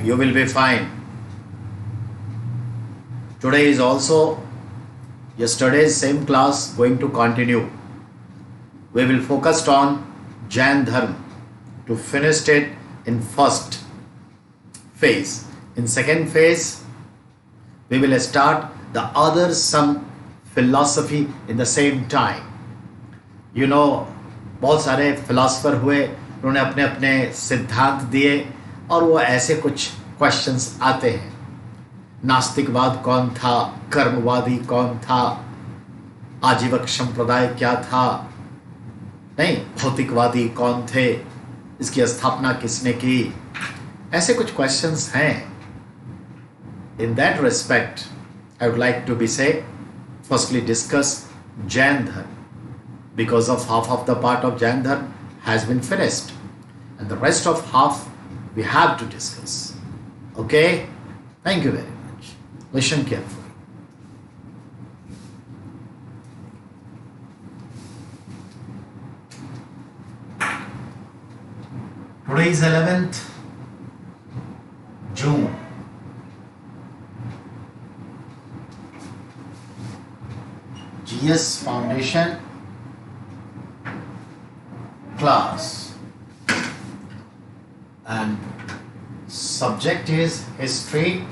You will be fine. Today is also yesterday's same class going to continue. We will focus on Jain Dharma to finish it in first phase. In second phase, we will start the other some philosophy in the same time. You know, बहुत सारे philosopher हुए, उन्होंने अपने अपने सिद्धांत दिए और वो ऐसे कुछ क्वेश्चंस आते हैं. नास्तिकवाद कौन था, कर्मवादी कौन था, आजीवक संप्रदाय क्या था, नहीं भौतिकवादी कौन थे, इसकी स्थापना किसने की, ऐसे कुछ क्वेश्चंस हैं. In that respect, I would like to be say, firstly discuss Jain Dharma, because of half of the part of Jain Dharma has been finished, and the rest of half we have to discuss. Okay? Thank you very much. Listen carefully. Today is 11th June. GS Foundation class, and subject is history,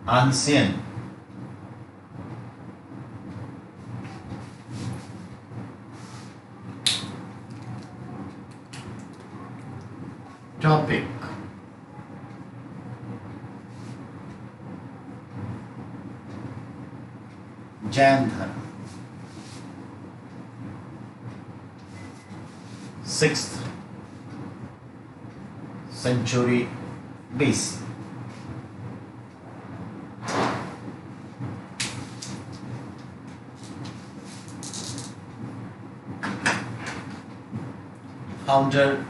ancient. Topic: Jain Dharma. 6th century BC. Founder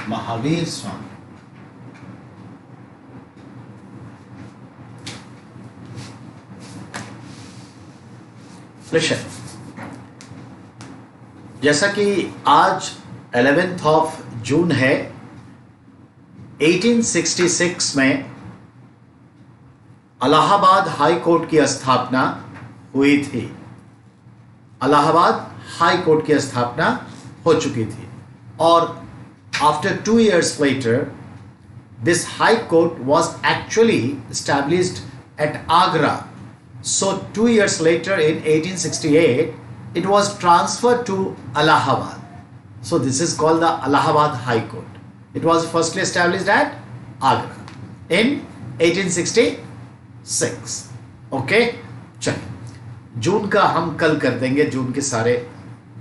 Mahavir Swami. Listen, जैसा कि आज 11th of June है, 1866 में Allahabad high court की स्थापना हुई थी. Allahabad high court की स्थापना हो चुकी थी और after 2 years later this high court was actually established at Agra. So 2 years later in 1868 it was transferred to Allahabad. So this is called the Allahabad High Court. It was firstly established at Agra in 1866. Okay, चलिए जून का हम कल कर देंगे, जून के सारे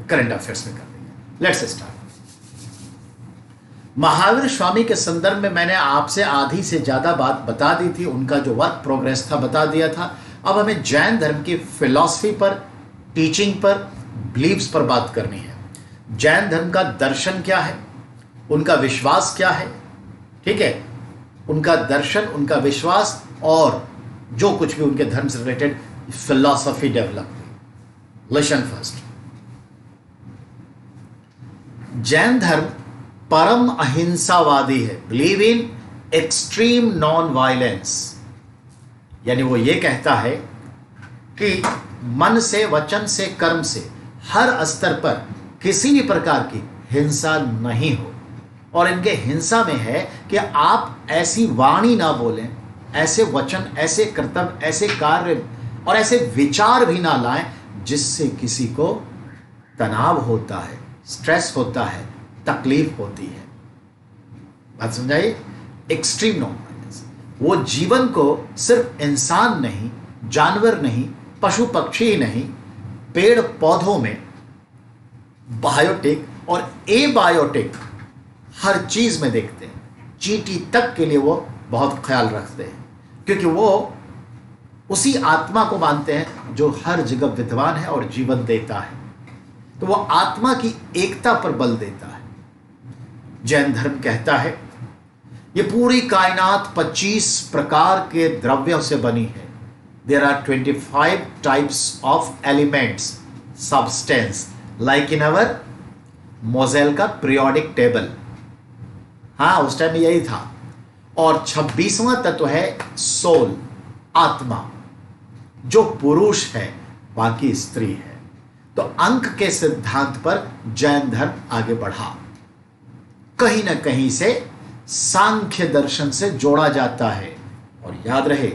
current affairs में कर देंगे. Let's start. महावीर स्वामी के संदर्भ में मैंने आपसे आधी से ज्यादा बात बता दी थी, उनका जो वर्क प्रोग्रेस था बता दिया था. अब हमें जैन धर्म की फिलॉसफी पर, टीचिंग पर, बिलीव्स पर बात करनी है. जैन धर्म का दर्शन क्या है, उनका विश्वास क्या है, ठीक है, उनका दर्शन, उनका विश्वास और जो कुछ भी उनके धर्म से रिलेटेड फिलॉसफी डेवलप हुई. Listen first. जैन धर्म परम अहिंसावादी है, believe in extreme non violence. यानी वो ये कहता है कि मन से, वचन से, कर्म से हर स्तर पर किसी भी प्रकार की हिंसा नहीं हो. और इनके हिंसा में है कि आप ऐसी वाणी ना बोलें, ऐसे वचन, ऐसे कर्तव्य, ऐसे कार्य और ऐसे विचार भी ना लाएं जिससे किसी को तनाव होता है, स्ट्रेस होता है, तकलीफ होती है. बात समझाइए. Extreme non violence. वो जीवन को सिर्फ इंसान नहीं, जानवर नहीं, पशु पक्षी ही नहीं, पेड़ पौधों में बायोटिक और एबायोटिक हर चीज में देखते हैं. चींटी तक के लिए वो बहुत ख्याल रखते हैं, क्योंकि वो उसी आत्मा को मानते हैं जो हर जगह विद्वान है और जीवन देता है. तो वो आत्मा की एकता पर बल देता है. जैन धर्म कहता है ये पूरी कायनात 25 प्रकार के द्रव्यों से बनी है. there are 25 types of elements, substance, like in our मोजेल का पीरियोडिक टेबल। हाँ, उस टाइम में यही था। और 26वां तत्व है सोल, आत्मा, जो पुरुष है, बाकी स्त्री है। तो अंक के सिद्धांत पर जैन धर्म आगे बढ़ा, कहीं ना कहीं से सांख्य दर्शन से जोड़ा जाता है। और याद रहे,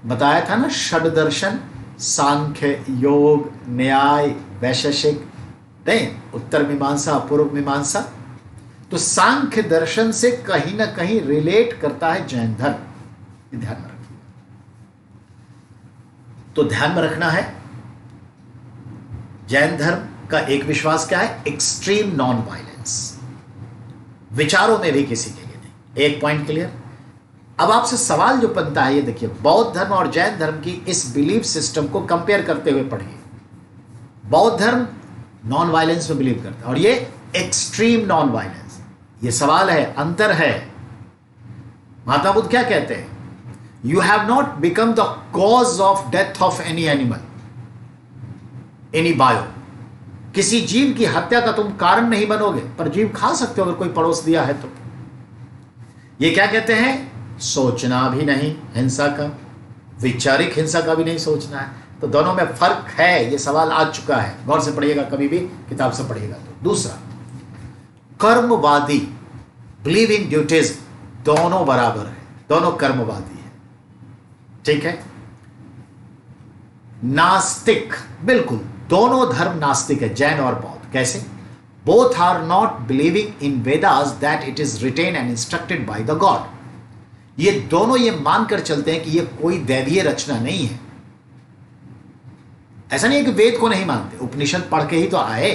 बताया था ना, षड दर्शन, सांख्य, योग, न्याय, वैशेषिक, नहीं, उत्तर मीमांसा, पूर्व मीमांसा। तो सांख्य दर्शन से कहीं ना कहीं रिलेट करता है जैन धर्म, ध्यान में रखना। तो ध्यान में रखना है, जैन धर्म का एक विश्वास क्या है? एक्सट्रीम नॉन वायलेंस, विचारों में भी किसी के लिए नहीं। एक पॉइंट क्लियर। अब आपसे सवाल जो बनता है, ये देखिए, बौद्ध धर्म और जैन धर्म की इस बिलीफ सिस्टम को कंपेयर करते हुए पढ़िए। बौद्ध धर्म नॉन वायलेंस में बिलीव करता है और ये एक्सट्रीम नॉन वायलेंस। ये सवाल है, अंतर है। महात्मा बुद्ध क्या कहते हैं? You have not become the cause of death of any animal, any bio. किसी जीव की हत्या का तुम कारण नहीं बनोगे, पर जीव खा सकते हो अगर कोई पड़ोस दिया है तो। ये क्या कहते हैं? सोचना भी नहीं हिंसा का, वैचारिक हिंसा का भी नहीं सोचना है। तो दोनों में फर्क है, ये सवाल आ चुका है, गौर से पढ़िएगा, कभी भी किताब से पढ़िएगा तो। दूसरा, कर्मवादी, बिलीव इन ड्यूटीज, दोनों बराबर है, दोनों कर्मवादी है, ठीक है। नास्तिक, बिल्कुल दोनों धर्म नास्तिक है, जैन और बौद्ध। कैसे? Both are not believing in Vedas that it is written and instructed by the God. ये दोनों ये मानकर चलते हैं कि ये कोई दैवीय रचना नहीं है। ऐसा नहीं है कि वेद को नहीं मानते, उपनिषद पढ़ के ही तो आए,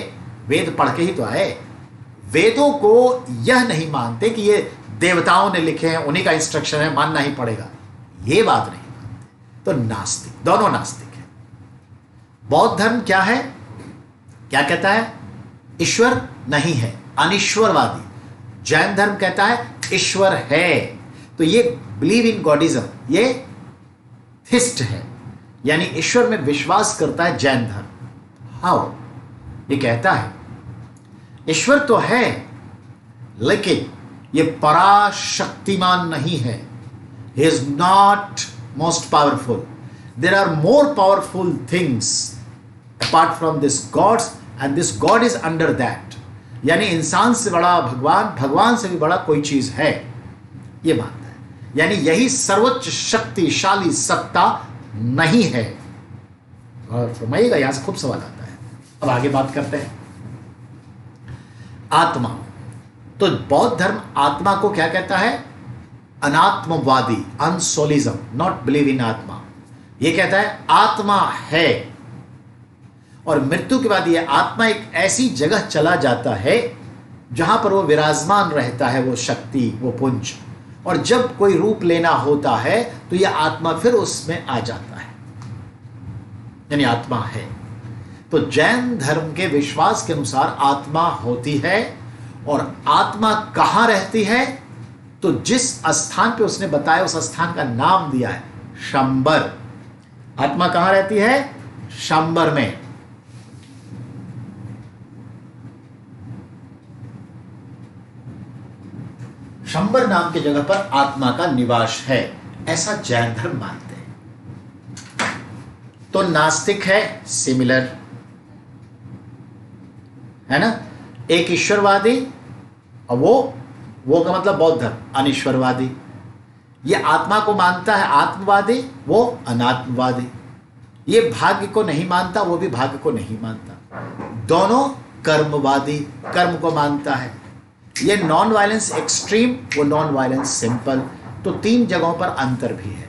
वेद पढ़ के ही तो आए। वेदों को यह नहीं मानते कि ये देवताओं ने लिखे हैं, उन्हीं का इंस्ट्रक्शन है, मानना ही पड़ेगा, ये बात नहीं मानते। तो नास्तिक, दोनों नास्तिक है। बौद्ध धर्म क्या है? क्या कहता है? ईश्वर नहीं है, अनिश्वरवादी। जैन धर्म कहता है ईश्वर है। तो ये बिलीव इन गॉडिज्म, ये थिस्ट है, यानी ईश्वर में विश्वास करता है जैन धर्म। हाउ? ये कहता है ईश्वर तो है, लेकिन ये पराशक्तिमान नहीं है। He is not most powerful. There are more powerful things apart from this gods and this god is under that. यानी इंसान से बड़ा भगवान, भगवान से भी बड़ा कोई चीज है, ये मानता है। यानी यही सर्वोच्च शक्तिशाली सत्ता नहीं है। और फरमाइएगा, यहां से खूब सवाल आता है। अब आगे बात करते हैं आत्मा। तो बौद्ध धर्म आत्मा को क्या कहता है? अनात्मवादी, अनसोलिज्म, नॉट बिलीव इन आत्मा। ये कहता है आत्मा है और मृत्यु के बाद ये आत्मा एक ऐसी जगह चला जाता है जहां पर वो विराजमान रहता है, वो शक्ति, वो पुंज। और जब कोई रूप लेना होता है तो यह आत्मा फिर उसमें आ जाता है, यानी आत्मा है। तो जैन धर्म के विश्वास के अनुसार आत्मा होती है। और आत्मा कहां रहती है? तो जिस स्थान पे उसने बताया उस स्थान का नाम दिया है, शंबर। आत्मा कहां रहती है? शंबर में। शंबर नाम की जगह पर आत्मा का निवास है, ऐसा जैन धर्म मानते हैं। तो नास्तिक है, सिमिलर है ना, एक ईश्वरवादी, और वो का मतलब बौद्ध धर्म अनिश्वरवादी। ये आत्मा को मानता है आत्मवादी, वो अनात्मवादी। ये भाग्य को नहीं मानता, वो भी भाग्य को नहीं मानता। दोनों कर्मवादी, कर्म को मानता है। ये नॉन वायलेंस एक्सट्रीम, वो नॉन वायलेंस सिंपल। तो तीन जगहों पर अंतर भी है,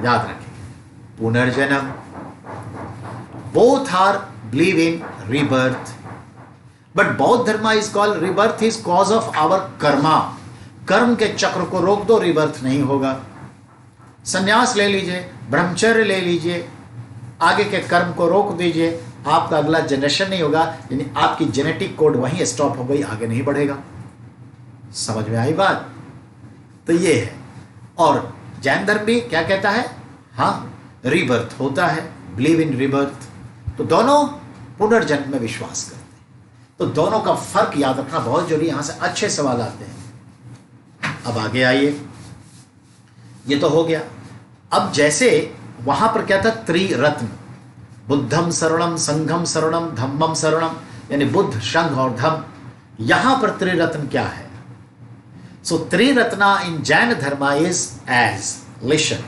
याद रखिए। पुनर्जन्म, both are believe in rebirth, but Bauddh dharma is called rebirth is cause of our karma. कर्म के चक्र को रोक दो, रीबर्थ नहीं होगा। संन्यास ले लीजिए, ब्रह्मचर्य ले लीजिए, आगे के कर्म को रोक दीजिए, आपका अगला जनरेशन नहीं होगा, यानी आपकी जेनेटिक कोड वहीं स्टॉप हो गई, आगे नहीं बढ़ेगा। समझ में आई बात? तो ये है। और जैन धर्म भी क्या कहता है? हाँ, रीबर्थ होता है, बिलीव इन रीबर्थ। तो दोनों पुनर्जन्म में विश्वास करते हैं। तो दोनों का फर्क याद रखना बहुत जरूरी। यहां से अच्छे सवाल आते हैं। अब आगे आइए, ये तो हो गया। अब जैसे वहां पर क्या था, त्रिरत्न, बुद्धम शरणम, संघम शरणम, धम्मम शरणम, यानी बुद्ध, संघ और धम्म। यहां पर त्रिरत्न क्या है? सो त्रिरत्ना इन जैन धर्म इज एज लिशन: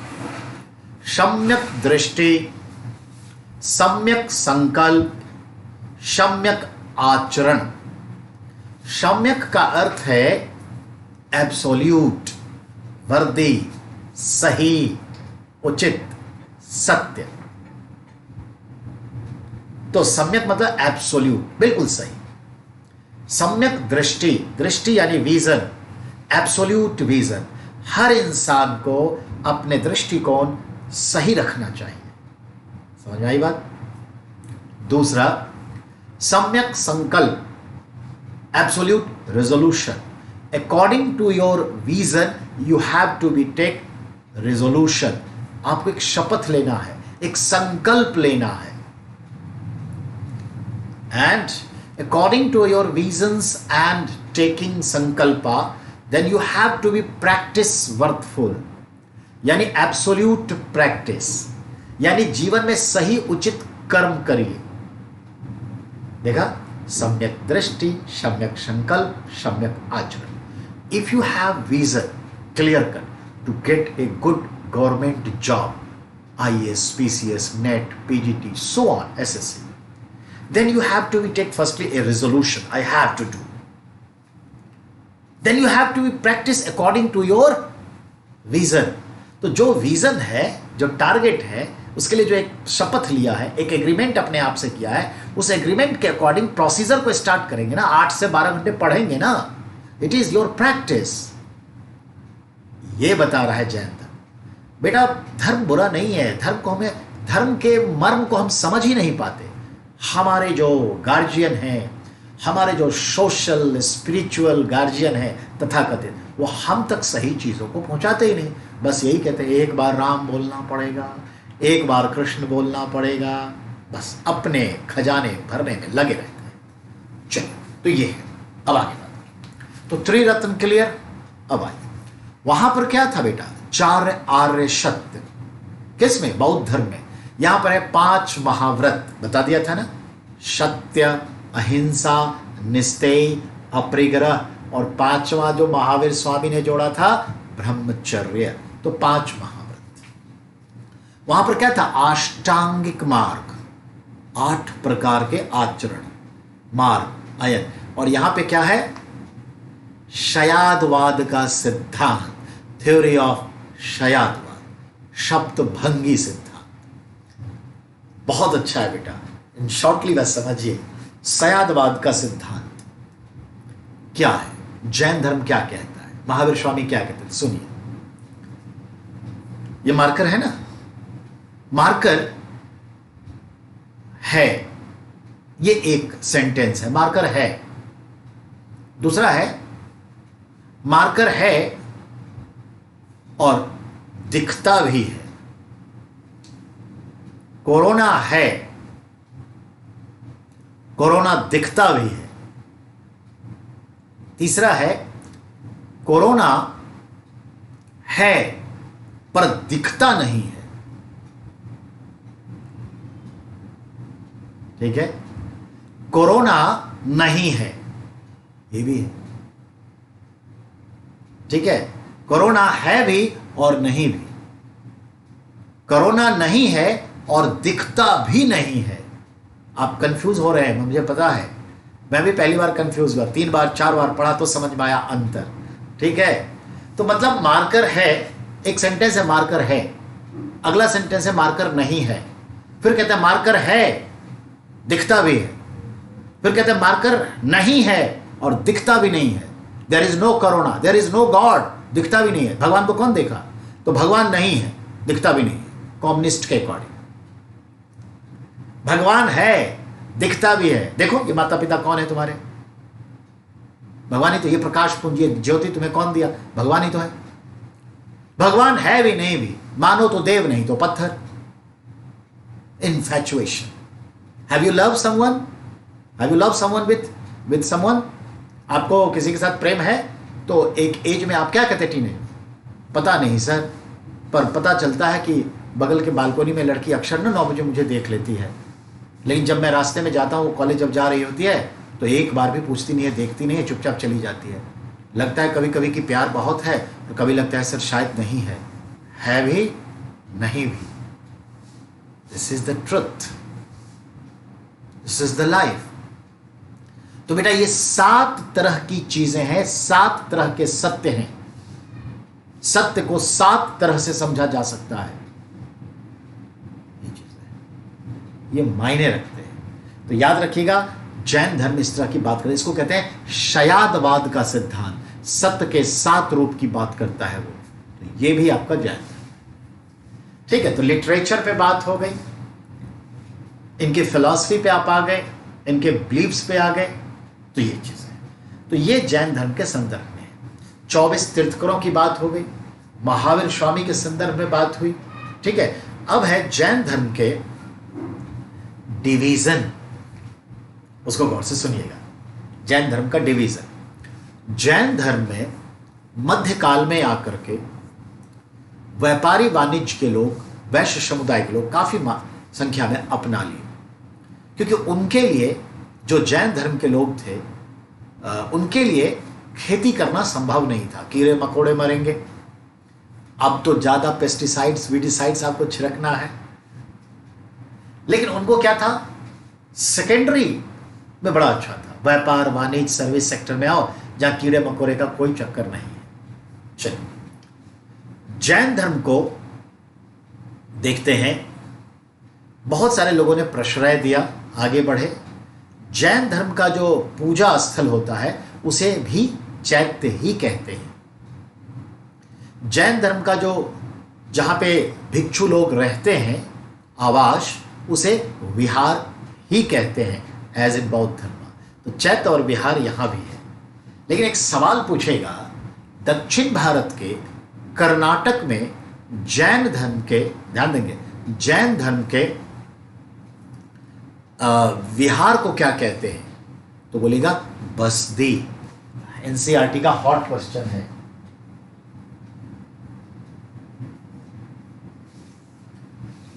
सम्यक दृष्टि, सम्यक संकल्प, सम्यक आचरण। सम्यक का अर्थ है एब्सोल्यूट, वर्दी, सही, उचित, सत्य। तो सम्यक मतलब एब्सोल्यूट, बिल्कुल सही। सम्यक दृष्टि, दृष्टि यानी विजन, एब्सोल्यूट विजन। हर इंसान को अपने दृष्टिकोण सही रखना चाहिए। समझ में आई बात? दूसरा, सम्यक संकल्प, absolute resolution. According to your vision you have to be take resolution. आपको एक शपथ लेना है, एक संकल्प लेना है। And according to your visions and taking संकल्पा, then you have to be practice worthful, यानी एब्सोल्यूट प्रैक्टिस, यानी जीवन में सही उचित कर्म करिए। देखा, सम्यक दृष्टि, सम्यक संकल्प, सम्यक आचरण। If you have vision clear cut to get a good government job, IAS, PCS, NET, PGT, so on, SSC, then you have to take firstly a resolution, I have to do. Then you have to practice according to your vision. तो जो vision है, जो target है, उसके लिए जो एक शपथ लिया है, एक एग्रीमेंट अपने आप से किया है, उस एग्रीमेंट के अकॉर्डिंग प्रोसीजर को स्टार्ट करेंगे ना। 8 से 12 घंटे पढ़ेंगे ना। It is your practice. ये बता रहा है जैन धर्म। बेटा, धर्म बुरा नहीं है। धर्म के मर्म को हम समझ ही नहीं पाते। हमारे जो गार्जियन हैं, हमारे जो सोशल स्पिरिचुअल गार्जियन है तथाकथित, वो हम तक सही चीज़ों को पहुंचाते ही नहीं। बस यही कहते हैं एक बार राम बोलना पड़ेगा, एक बार कृष्ण बोलना पड़ेगा, बस अपने खजाने भरने में लगे रहते हैं। चलो, तो ये है। अब आगे बात। तो त्रिरत्न क्लियर। अब आइए, वहां पर क्या था बेटा? 4 आर्य सत्य। किस में? बौद्ध धर्म में। यहां पर है 5 महाव्रत, बता दिया था ना। सत्य, अहिंसा, निस्तेय, अपरिग्रह, और 5वां जो महावीर स्वामी ने जोड़ा था, ब्रह्मचर्य। तो 5 महाव्रत। वहां पर क्या था? अष्टांगिक मार्ग, 8 प्रकार के आचरण, मार्ग, अयन। और यहां पे क्या है? शयादवाद का सिद्धांत, थ्योरी ऑफ शयादवाद, सप्तभंगी सिद्धांत। बहुत अच्छा है बेटा, इन शॉर्टली बस समझिए। शयादवाद का सिद्धांत क्या है? जैन धर्म क्या कहता है? महावीर स्वामी क्या कहते हैं? सुनिए। ये मार्कर है ना, मार्कर है, ये एक सेंटेंस है। मार्कर है। दूसरा है, मार्कर है और दिखता भी है। कोरोना है, कोरोना दिखता भी है। तीसरा है, कोरोना है पर दिखता नहीं है। ठीक है, कोरोना नहीं है, ये भी है। ठीक है, कोरोना है भी और नहीं भी। कोरोना नहीं है और दिखता भी नहीं है। आप कंफ्यूज हो रहे हैं, मुझे पता है। मैं भी पहली बार कंफ्यूज हुआ, 3 बार 4 बार पढ़ा तो समझ में आया अंतर। ठीक है, तो मतलब मार्कर है, एक सेंटेंस है मार्कर है, अगला सेंटेंस है मार्कर नहीं है, फिर कहते हैं मार्कर है दिखता भी है, फिर कहते हैं मार्कर नहीं है और दिखता भी नहीं है। There is no corona, there is no god, दिखता भी नहीं है। भगवान को कौन देखा? तो भगवान नहीं है, दिखता भी नहीं है, कम्युनिस्ट के अकॉर्डिंग। भगवान है, दिखता भी है। देखो ये माता पिता कौन है तुम्हारे? भगवान ही तो, ये प्रकाश पुंज, ये ज्योति तुम्हें कौन दिया? भगवान ही तो है। भगवान है भी नहीं भी, मानो तो देव नहीं तो पत्थर। infatuation. Have you loved someone? Have you loved someone with someone? आपको किसी के साथ प्रेम है? तो एक एज में आप क्या कहते टीनेज? पता नहीं सर, पर पता चलता है कि बगल के बालकोनी में लड़की अक्सर ना 9 बजे मुझे देख लेती है, लेकिन जब मैं रास्ते में जाता हूँ, कॉलेज जब जा रही होती है तो एक बार भी पूछती नहीं है, देखती नहीं है, चुपचाप चली जाती है। लगता है कभी कभी कि प्यार बहुत है, तो कभी लगता है सर शायद नहीं है भी नहीं भी। This is the truth, this is the life. तो बेटा ये 7 तरह की चीजें हैं, 7 तरह के सत्य हैं। सत्य को 7 तरह से समझा जा सकता है। ये चीजें, ये मायने रखते हैं। तो याद रखिएगा, जैन धर्म इस तरह की बात करे, इसको कहते हैं शयादवाद का सिद्धांत। सत्य के 7 रूप की बात करता है वो। तो ये भी आपका जैन धर्म। ठीक है, तो लिटरेचर पे बात हो गई, इनके फिलॉसफी पे आप आ गए, इनके बिलीव्स पे आ गए। तो ये चीज है। तो ये जैन धर्म के संदर्भ में 24 तीर्थंकरों की बात हो गई, महावीर स्वामी के संदर्भ में बात हुई। ठीक है, अब है जैन धर्म के डिवीजन। उसको गौर से सुनिएगा, जैन धर्म का डिवीजन। जैन धर्म में मध्यकाल में आकर के व्यापारी वाणिज्य के लोग, वैश्य समुदाय के लोग काफी संख्या में अपना लिए, क्योंकि उनके लिए, जो जैन धर्म के लोग थे, उनके लिए खेती करना संभव नहीं था। कीड़े मकोड़े मरेंगे, अब तो ज्यादा पेस्टिसाइड्स वीडिसाइड्स आपको छिड़कना है। लेकिन उनको क्या था, सेकेंडरी में बड़ा अच्छा था, व्यापार वाणिज्य सर्विस सेक्टर में आओ, जहां कीड़े मकोड़े का कोई चक्कर नहीं है। चलिए जैन धर्म को देखते हैं। बहुत सारे लोगों ने प्रश्रय दिया, आगे बढ़े। जैन धर्म का जो पूजा स्थल होता है उसे भी चैत्य ही कहते हैं। जैन धर्म का जो, जहां पे भिक्षु लोग रहते हैं, आवास, उसे विहार ही कहते हैं, एज इन बौद्ध धर्म। तो चैत्य और विहार यहां भी है। लेकिन एक सवाल पूछेगा, दक्षिण भारत के कर्नाटक में जैन धर्म के, ध्यान देंगे, जैन धर्म के विहार को क्या कहते हैं? तो बोलेगा बसदी। एनसीईआरटी का हॉट क्वेश्चन है।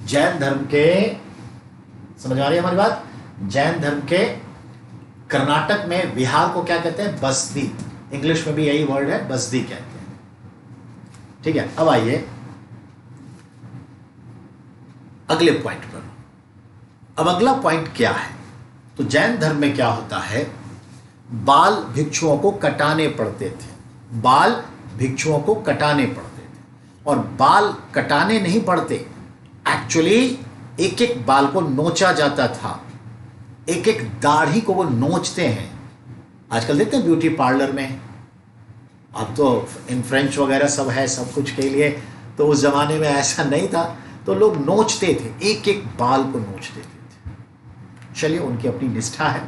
जैन धर्म के, समझ आ रही है हमारी बात? जैन धर्म के कर्नाटक में विहार को क्या कहते हैं? बसदी। इंग्लिश में भी यही वर्ड है, बसदी कहते हैं। ठीक है, अब आइए अगले पॉइंट पर। अब अगला पॉइंट क्या है? तो जैन धर्म में क्या होता है, बाल भिक्षुओं को कटाने पड़ते थे। बाल भिक्षुओं को कटाने पड़ते थे, और बाल कटाने नहीं पड़ते, एक्चुअली एक एक बाल को नोचा जाता था। एक एक दाढ़ी को वो नोचते हैं। आजकल देखते हैं ब्यूटी पार्लर में, अब तो इन फ्रेंच वगैरह सब है सब कुछ के लिए, तो उस जमाने में ऐसा नहीं था, तो लोग नोचते थे, एक एक बाल को नोचते थे। चलिए, उनकी अपनी निष्ठा है।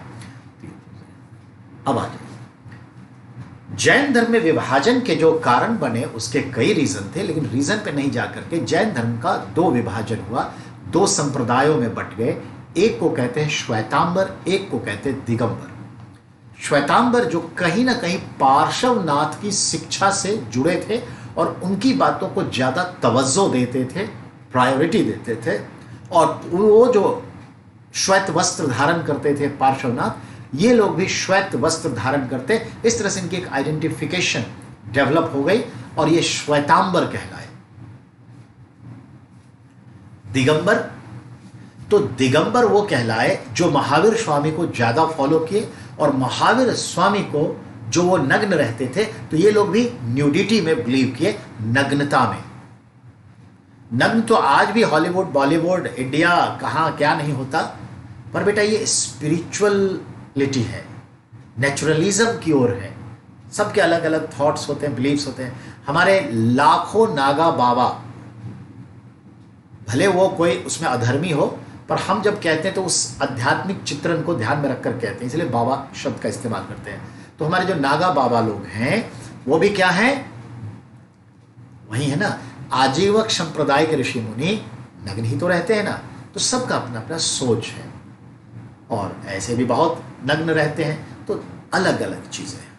अब आ जाए, जैन धर्म में विभाजन के जो कारण बने उसके कई रीजन थे, लेकिन रीजन पे नहीं जाकर के जैन धर्म का 2 विभाजन हुआ, 2 संप्रदायों में बट गए। एक को कहते हैं श्वेतांबर, एक को कहते हैं दिगंबर। श्वेतांबर जो कहीं ना कहीं पार्श्वनाथ की शिक्षा से जुड़े थे और उनकी बातों को ज्यादा तवज्जो देते थे, प्रायोरिटी देते थे, और वो जो श्वेत वस्त्र धारण करते थे पार्श्वनाथ, ये लोग भी श्वेत वस्त्र धारण करते। इस तरह से इनकी एक आइडेंटिफिकेशन डेवलप हो गई और ये श्वेतांबर कहलाए। दिगंबर, तो दिगंबर वो कहलाए जो महावीर स्वामी को ज्यादा फॉलो किए, और महावीर स्वामी को जो वो नग्न रहते थे, तो ये लोग भी न्यूडिटी में बिलीव किए, नग्नता में। नग्न तो आज भी हॉलीवुड, बॉलीवुड, इंडिया, कहाँ क्या नहीं होता, पर बेटा ये स्पिरिचुअलिटी है, नेचुरलिज्म की ओर है। सबके अलग अलग थॉट्स होते हैं, बिलीव्स होते हैं। हमारे लाखों नागा बाबा, भले वो कोई उसमें अधर्मी हो, पर हम जब कहते हैं तो उस आध्यात्मिक चित्रण को ध्यान में रखकर कहते हैं, इसलिए बाबा शब्द का इस्तेमाल करते हैं। तो हमारे जो नागा बाबा लोग हैं वो भी क्या है, वही है ना, आजीवक संप्रदाय के ऋषि मुनि नग्न ही तो रहते हैं ना। तो सबका अपना अपना सोच है, और ऐसे भी बहुत नग्न रहते हैं, तो अलग अलग चीजें हैं।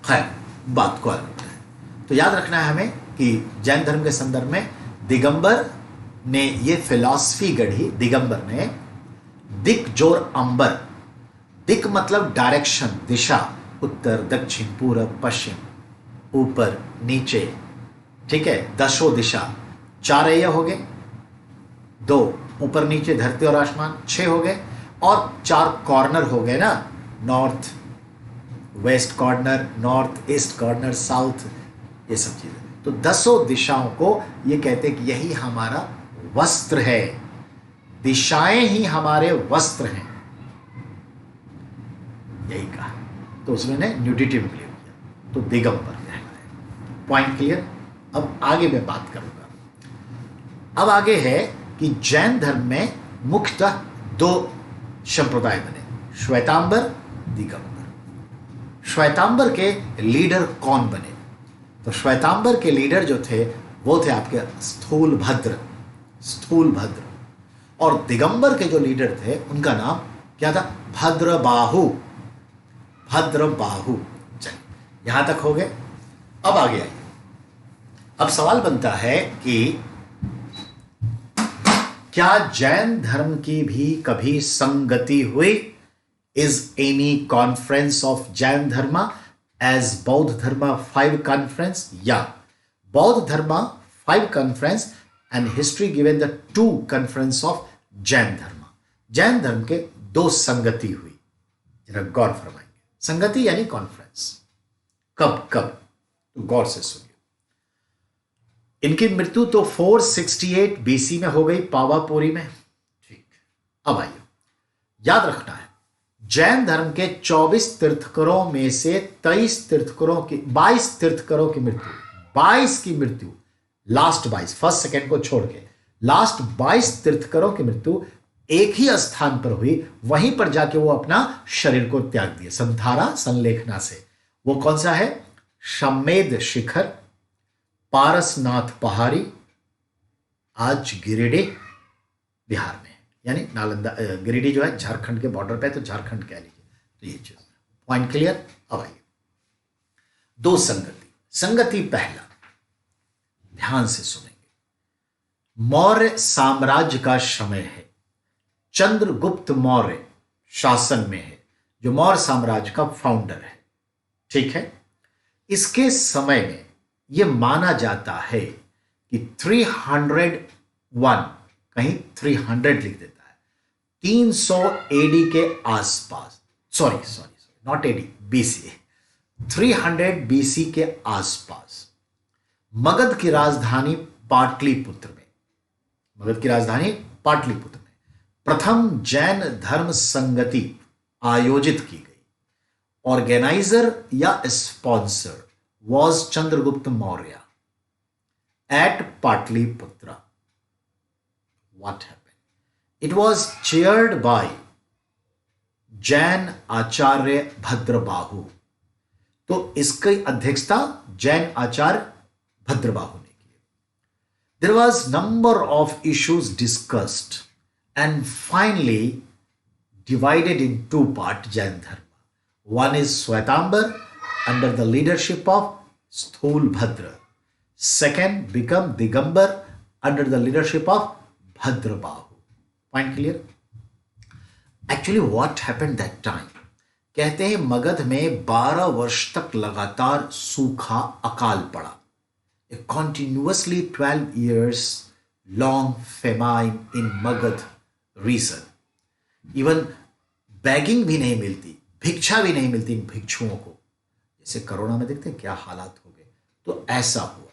खैर, बात को अलग है। तो याद रखना है हमें कि जैन धर्म के संदर्भ में दिगंबर ने ये फिलॉसफी गढ़ी। दिगंबर ने दिक जोर अंबर, दिक मतलब डायरेक्शन, दिशा, उत्तर, दक्षिण, पूरब, पश्चिम, ऊपर, नीचे, ठीक है, दशो दिशा, 4 ये हो गए, 2 ऊपर नीचे धरती और आसमान, 6 हो गए, और 4 कॉर्नर हो गए ना, north west corner, north east corner, south, ये सब चीजें। तो 10 दिशाओं को ये कहते हैं कि यही हमारा वस्त्र है, दिशाएं ही हमारे वस्त्र हैं, यही कहा। तो उसमें ने न्यूट्रिटिव क्लियर किया, तो दिगंबर कहलाए। Point clear. अब आगे मैं बात करूंगा। अब आगे है कि जैन धर्म में मुख्यतः 2 संप्रदाय बने, श्वेतांबर, दिगंबर। श्वेतांबर के लीडर कौन बने? तो श्वेतांबर के लीडर जो थे वो थे आपके स्थूलभद्र, स्थूलभद्र। और दिगंबर के जो लीडर थे उनका नाम क्या था? भद्रबाहु, भद्रबाहु। चलिए, यहां तक हो गए। अब आगे आइए। अब सवाल बनता है कि क्या जैन धर्म की भी कभी संगति हुई? Is any conference of Jain धर्म एज बौद्ध धर्म 5 कॉन्फ्रेंस, या बौद्ध धर्म 5 conference and history given the 2 conference of Jain धर्म। जैन धर्म के 2 संगति हुई, जरा गौर फरमाएंगे। संगति यानी कॉन्फ्रेंस, कब कब? तो गौर से सुनिए। इनकी मृत्यु तो 468 बीसी में हो गई पावापुरी में। ठीक, अब आइए, याद रखना है जैन धर्म के 24 तीर्थकरों में से 22 तीर्थकरों की मृत्यु, 22 की मृत्यु, लास्ट 22, फर्स्ट सेकेंड को छोड़ के लास्ट 22 तीर्थकरों की मृत्यु एक ही स्थान पर हुई, वहीं पर जाके वो अपना शरीर को त्याग दिए संधारा संलेखना से। वो कौन सा है? शमेध शिखर, पारसनाथ पहाड़ी, आज गिरिडीह बिहार में, यानी नालंदा। गिरिडीह जो है झारखंड के बॉर्डर पे, तो झारखंड कह लीजिए। तो ये चीज, पॉइंट क्लियर। अब आइए 2 संगति। संगति पहला, ध्यान से सुनेंगे। मौर्य साम्राज्य का समय है, चंद्रगुप्त मौर्य शासन में है, जो मौर्य साम्राज्य का फाउंडर है। ठीक है, इसके समय में यह माना जाता है कि 301, कहीं 300 लिख देता है, 300 एडी के आसपास, sorry not AD, BC, 300 BC के आसपास मगध की राजधानी पाटलिपुत्र में, मगध की राजधानी पाटलिपुत्र में प्रथम जैन धर्म संगति आयोजित की गई। ऑर्गेनाइजर या sponsor was Chandragupta Maurya at Patliputra. What happened? It was chaired by Jain Acharya Bhadrabahu. तो इसकी अध्यक्षता जैन आचार्य भद्रबाहु ने की। There was number of issues discussed and finally divided in 2 parts Jain धर्म। One is Shwetambar under the leadership of Sthulbhadra. Second become Digambar under the leadership of Bhadrabahu. Point clear? Actually what happened that time? कहते हैं मगध में 12 वर्ष तक लगातार सूखा अकाल पड़ा। A continuously 12 years long famine in Magad region. Even begging भी नहीं मिलती, भिक्षा भी नहीं मिलती इन भिक्षुओं को। जैसे कोरोना में देखते हैं क्या हालात हो गए, तो ऐसा हुआ।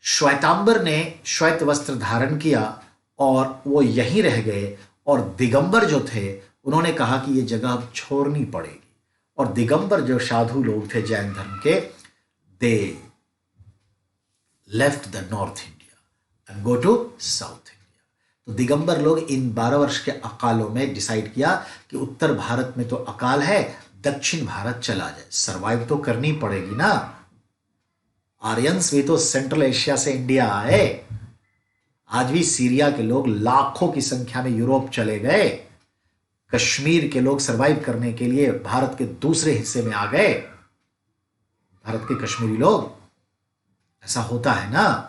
श्वेतांबर ने श्वेत वस्त्र धारण किया और वो यहीं रह गए, और दिगंबर जो थे उन्होंने कहा कि ये जगह अब छोड़नी पड़ेगी। और दिगंबर जो साधु लोग थे जैन धर्म के, they left the North India and go to South India. तो दिगंबर लोग इन 12 वर्ष के अकालों में डिसाइड किया कि उत्तर भारत में तो अकाल है, दक्षिण भारत चला जाए, सरवाइव तो करनी पड़ेगी ना। आर्यंस भी तो सेंट्रल एशिया से इंडिया आए, आज भी सीरिया के लोग लाखों की संख्या में यूरोप चले गए, कश्मीर के लोग सरवाइव करने के लिए भारत के दूसरे हिस्से में आ गए, भारत के कश्मीरी लोग। ऐसा होता है ना,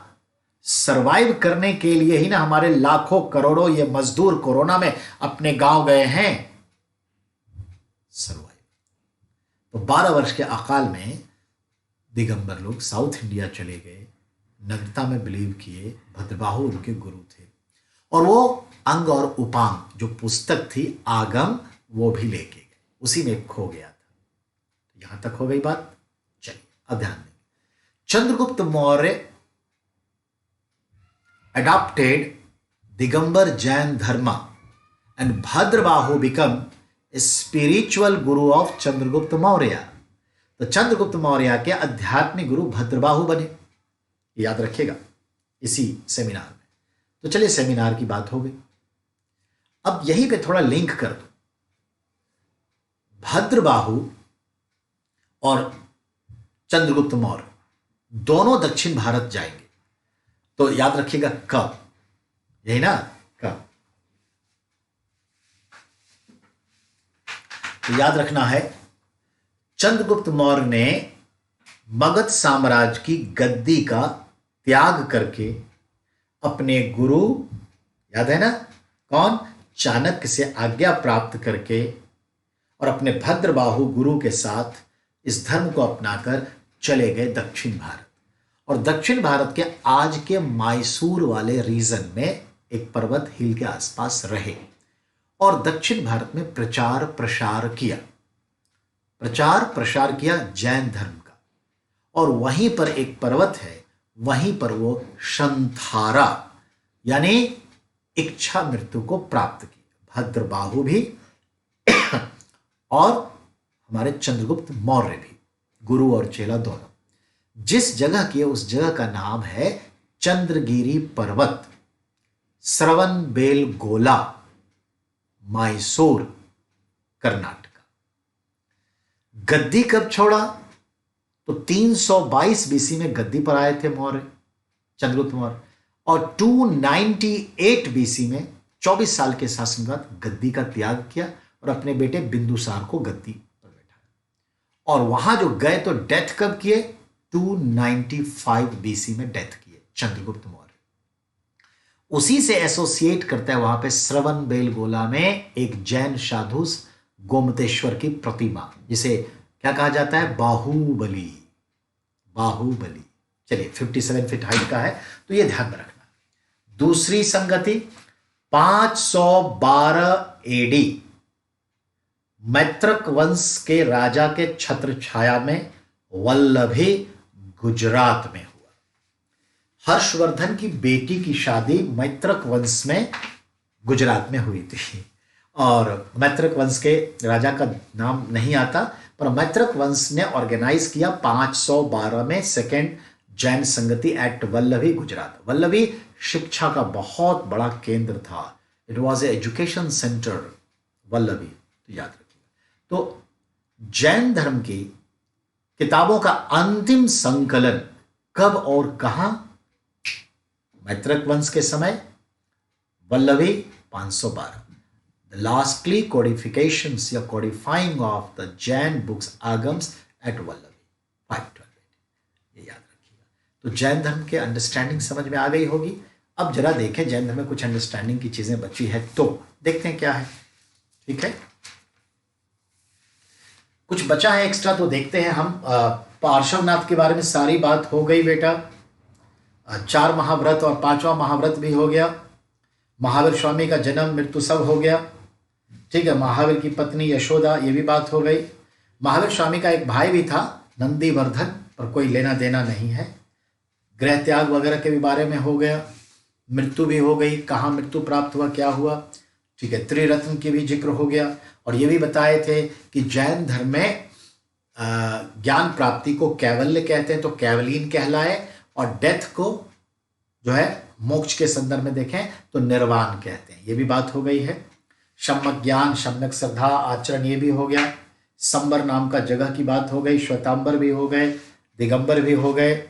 सरवाइव करने के लिए ही ना हमारे लाखों करोड़ों ये मजदूर कोरोना में अपने गांव गए हैं, सरवाइव। तो 12 वर्ष के अकाल में दिगंबर लोग साउथ इंडिया चले गए, नग्नता में बिलीव किए, भद्रबाहु उनके गुरु थे, और वो अंग और उपांग जो पुस्तक थी आगम वो भी लेके गए, उसी में खो गया था। यहां तक हो गई बात। चलिए अब ध्यान देंगे। Chandragupta Maurya adopted Digambar Jain Dharma and Bhadrabahu become a spiritual guru of Chandragupta Maurya। तो चंद्रगुप्त मौर्य के आध्यात्मिक गुरु भद्रबाहु बने, याद रखिएगा इसी सेमिनार में। तो चलिए सेमिनार की बात हो गई, अब यहीं पे थोड़ा लिंक कर दो। भद्रबाहु और चंद्रगुप्त मौर्य दोनों दक्षिण भारत जाएंगे, तो याद रखिएगा कब, यही ना, कब। तो याद रखना है चंद्रगुप्त मौर्य ने मगध साम्राज्य की गद्दी का त्याग करके अपने गुरु, याद है ना कौन, चाणक्य से आज्ञा प्राप्त करके और अपने भद्रबाहु गुरु के साथ इस धर्म को अपनाकर चले गए दक्षिण भारत। और दक्षिण भारत के आज के मैसूर वाले रीजन में एक पर्वत हिल के आसपास रहे और दक्षिण भारत में प्रचार प्रसार किया जैन धर्म का। और वहीं पर एक पर्वत है, वहीं पर वो शंथारा यानी इच्छा मृत्यु को प्राप्त की, भद्रबाहु भी और हमारे चंद्रगुप्त मौर्य भी, गुरु और चेला दोनों। जिस जगह की उस जगह का नाम है चंद्रगिरी पर्वत, श्रवणबेलगोला, मैसूर, कर्नाटक। गद्दी कब छोड़ा, तो 322 बीसी में गद्दी पर आए थे मौर्य, चंद्रगुप्त मौर्य, और 298 बीसी में 24 साल के शासन के बाद गद्दी का त्याग किया और अपने बेटे बिंदुसार को गद्दी पर बैठाया। और वहां जो गए तो डेथ कब किए, 295 बीसी में डेथ किए चंद्रगुप्त मौर्य। उसी से एसोसिएट करता है वहां पे श्रवणबेलगोला में एक जैन साधु गोमतेश्वर की प्रतिमा, जिसे क्या कहा जाता है, बाहुबली। चलिए 57 फीट हाइट का है, तो ये ध्यान में रखना। दूसरी संगति 512 एडी मैत्रक वंश के राजा के छत्र छाया में वल्लभी गुजरात में हुआ। हर्षवर्धन की बेटी की शादी मैत्रक वंश में गुजरात में हुई थी, और मैत्रक वंश के राजा का नाम नहीं आता, पर मैत्रक वंश ने ऑर्गेनाइज किया 512 में सेकेंड जैन संगति एट वल्लभी गुजरात। वल्लभी शिक्षा का बहुत बड़ा केंद्र था, it was a education centre Vallabhi, तो याद रखिएगा। तो जैन धर्म की किताबों का अंतिम संकलन कब और कहां, मैत्रक वंश के समय, वल्लभी 512। The lastly codifications या codifying of the Jain books Agams at Vallabhi 512। ये याद रखिएगा। तो जैन धर्म के अंडरस्टैंडिंग समझ में आ गई होगी। अब जरा देखें जैन धर्म में कुछ अंडरस्टैंडिंग की चीजें बची है, तो देखते हैं क्या है। ठीक है, कुछ बचा है एक्स्ट्रा, तो देखते हैं हम। पार्श्वनाथ के बारे में सारी बात हो गई बेटा, 4 महाव्रत और 5वां महाव्रत भी हो गया। महावीर स्वामी का जन्म मृत्यु सब हो गया। ठीक है, महावीर की पत्नी यशोदा, ये भी बात हो गई। महावीर स्वामी का एक भाई भी था नंदीवर्धन, पर कोई लेना देना नहीं है। गृह त्याग वगैरह के भी बारे में हो गया। मृत्यु भी हो गई, कहाँ मृत्यु प्राप्त हुआ, क्या हुआ। ठीक है, त्रिरत्न की भी जिक्र हो गया, और ये भी बताए थे कि जैन धर्म में ज्ञान प्राप्ति को कैवल्य कहते हैं, तो कैवलीन कहलाए, और डेथ को जो है मोक्ष के संदर्भ में देखें तो निर्वाण कहते हैं। ये भी बात हो गई है। सम्यक ज्ञान, सम्यक श्रद्धा, आचरण, ये भी हो गया। संबर नाम का जगह की बात हो गई। श्वेतांबर भी हो गए, दिगंबर भी हो गए,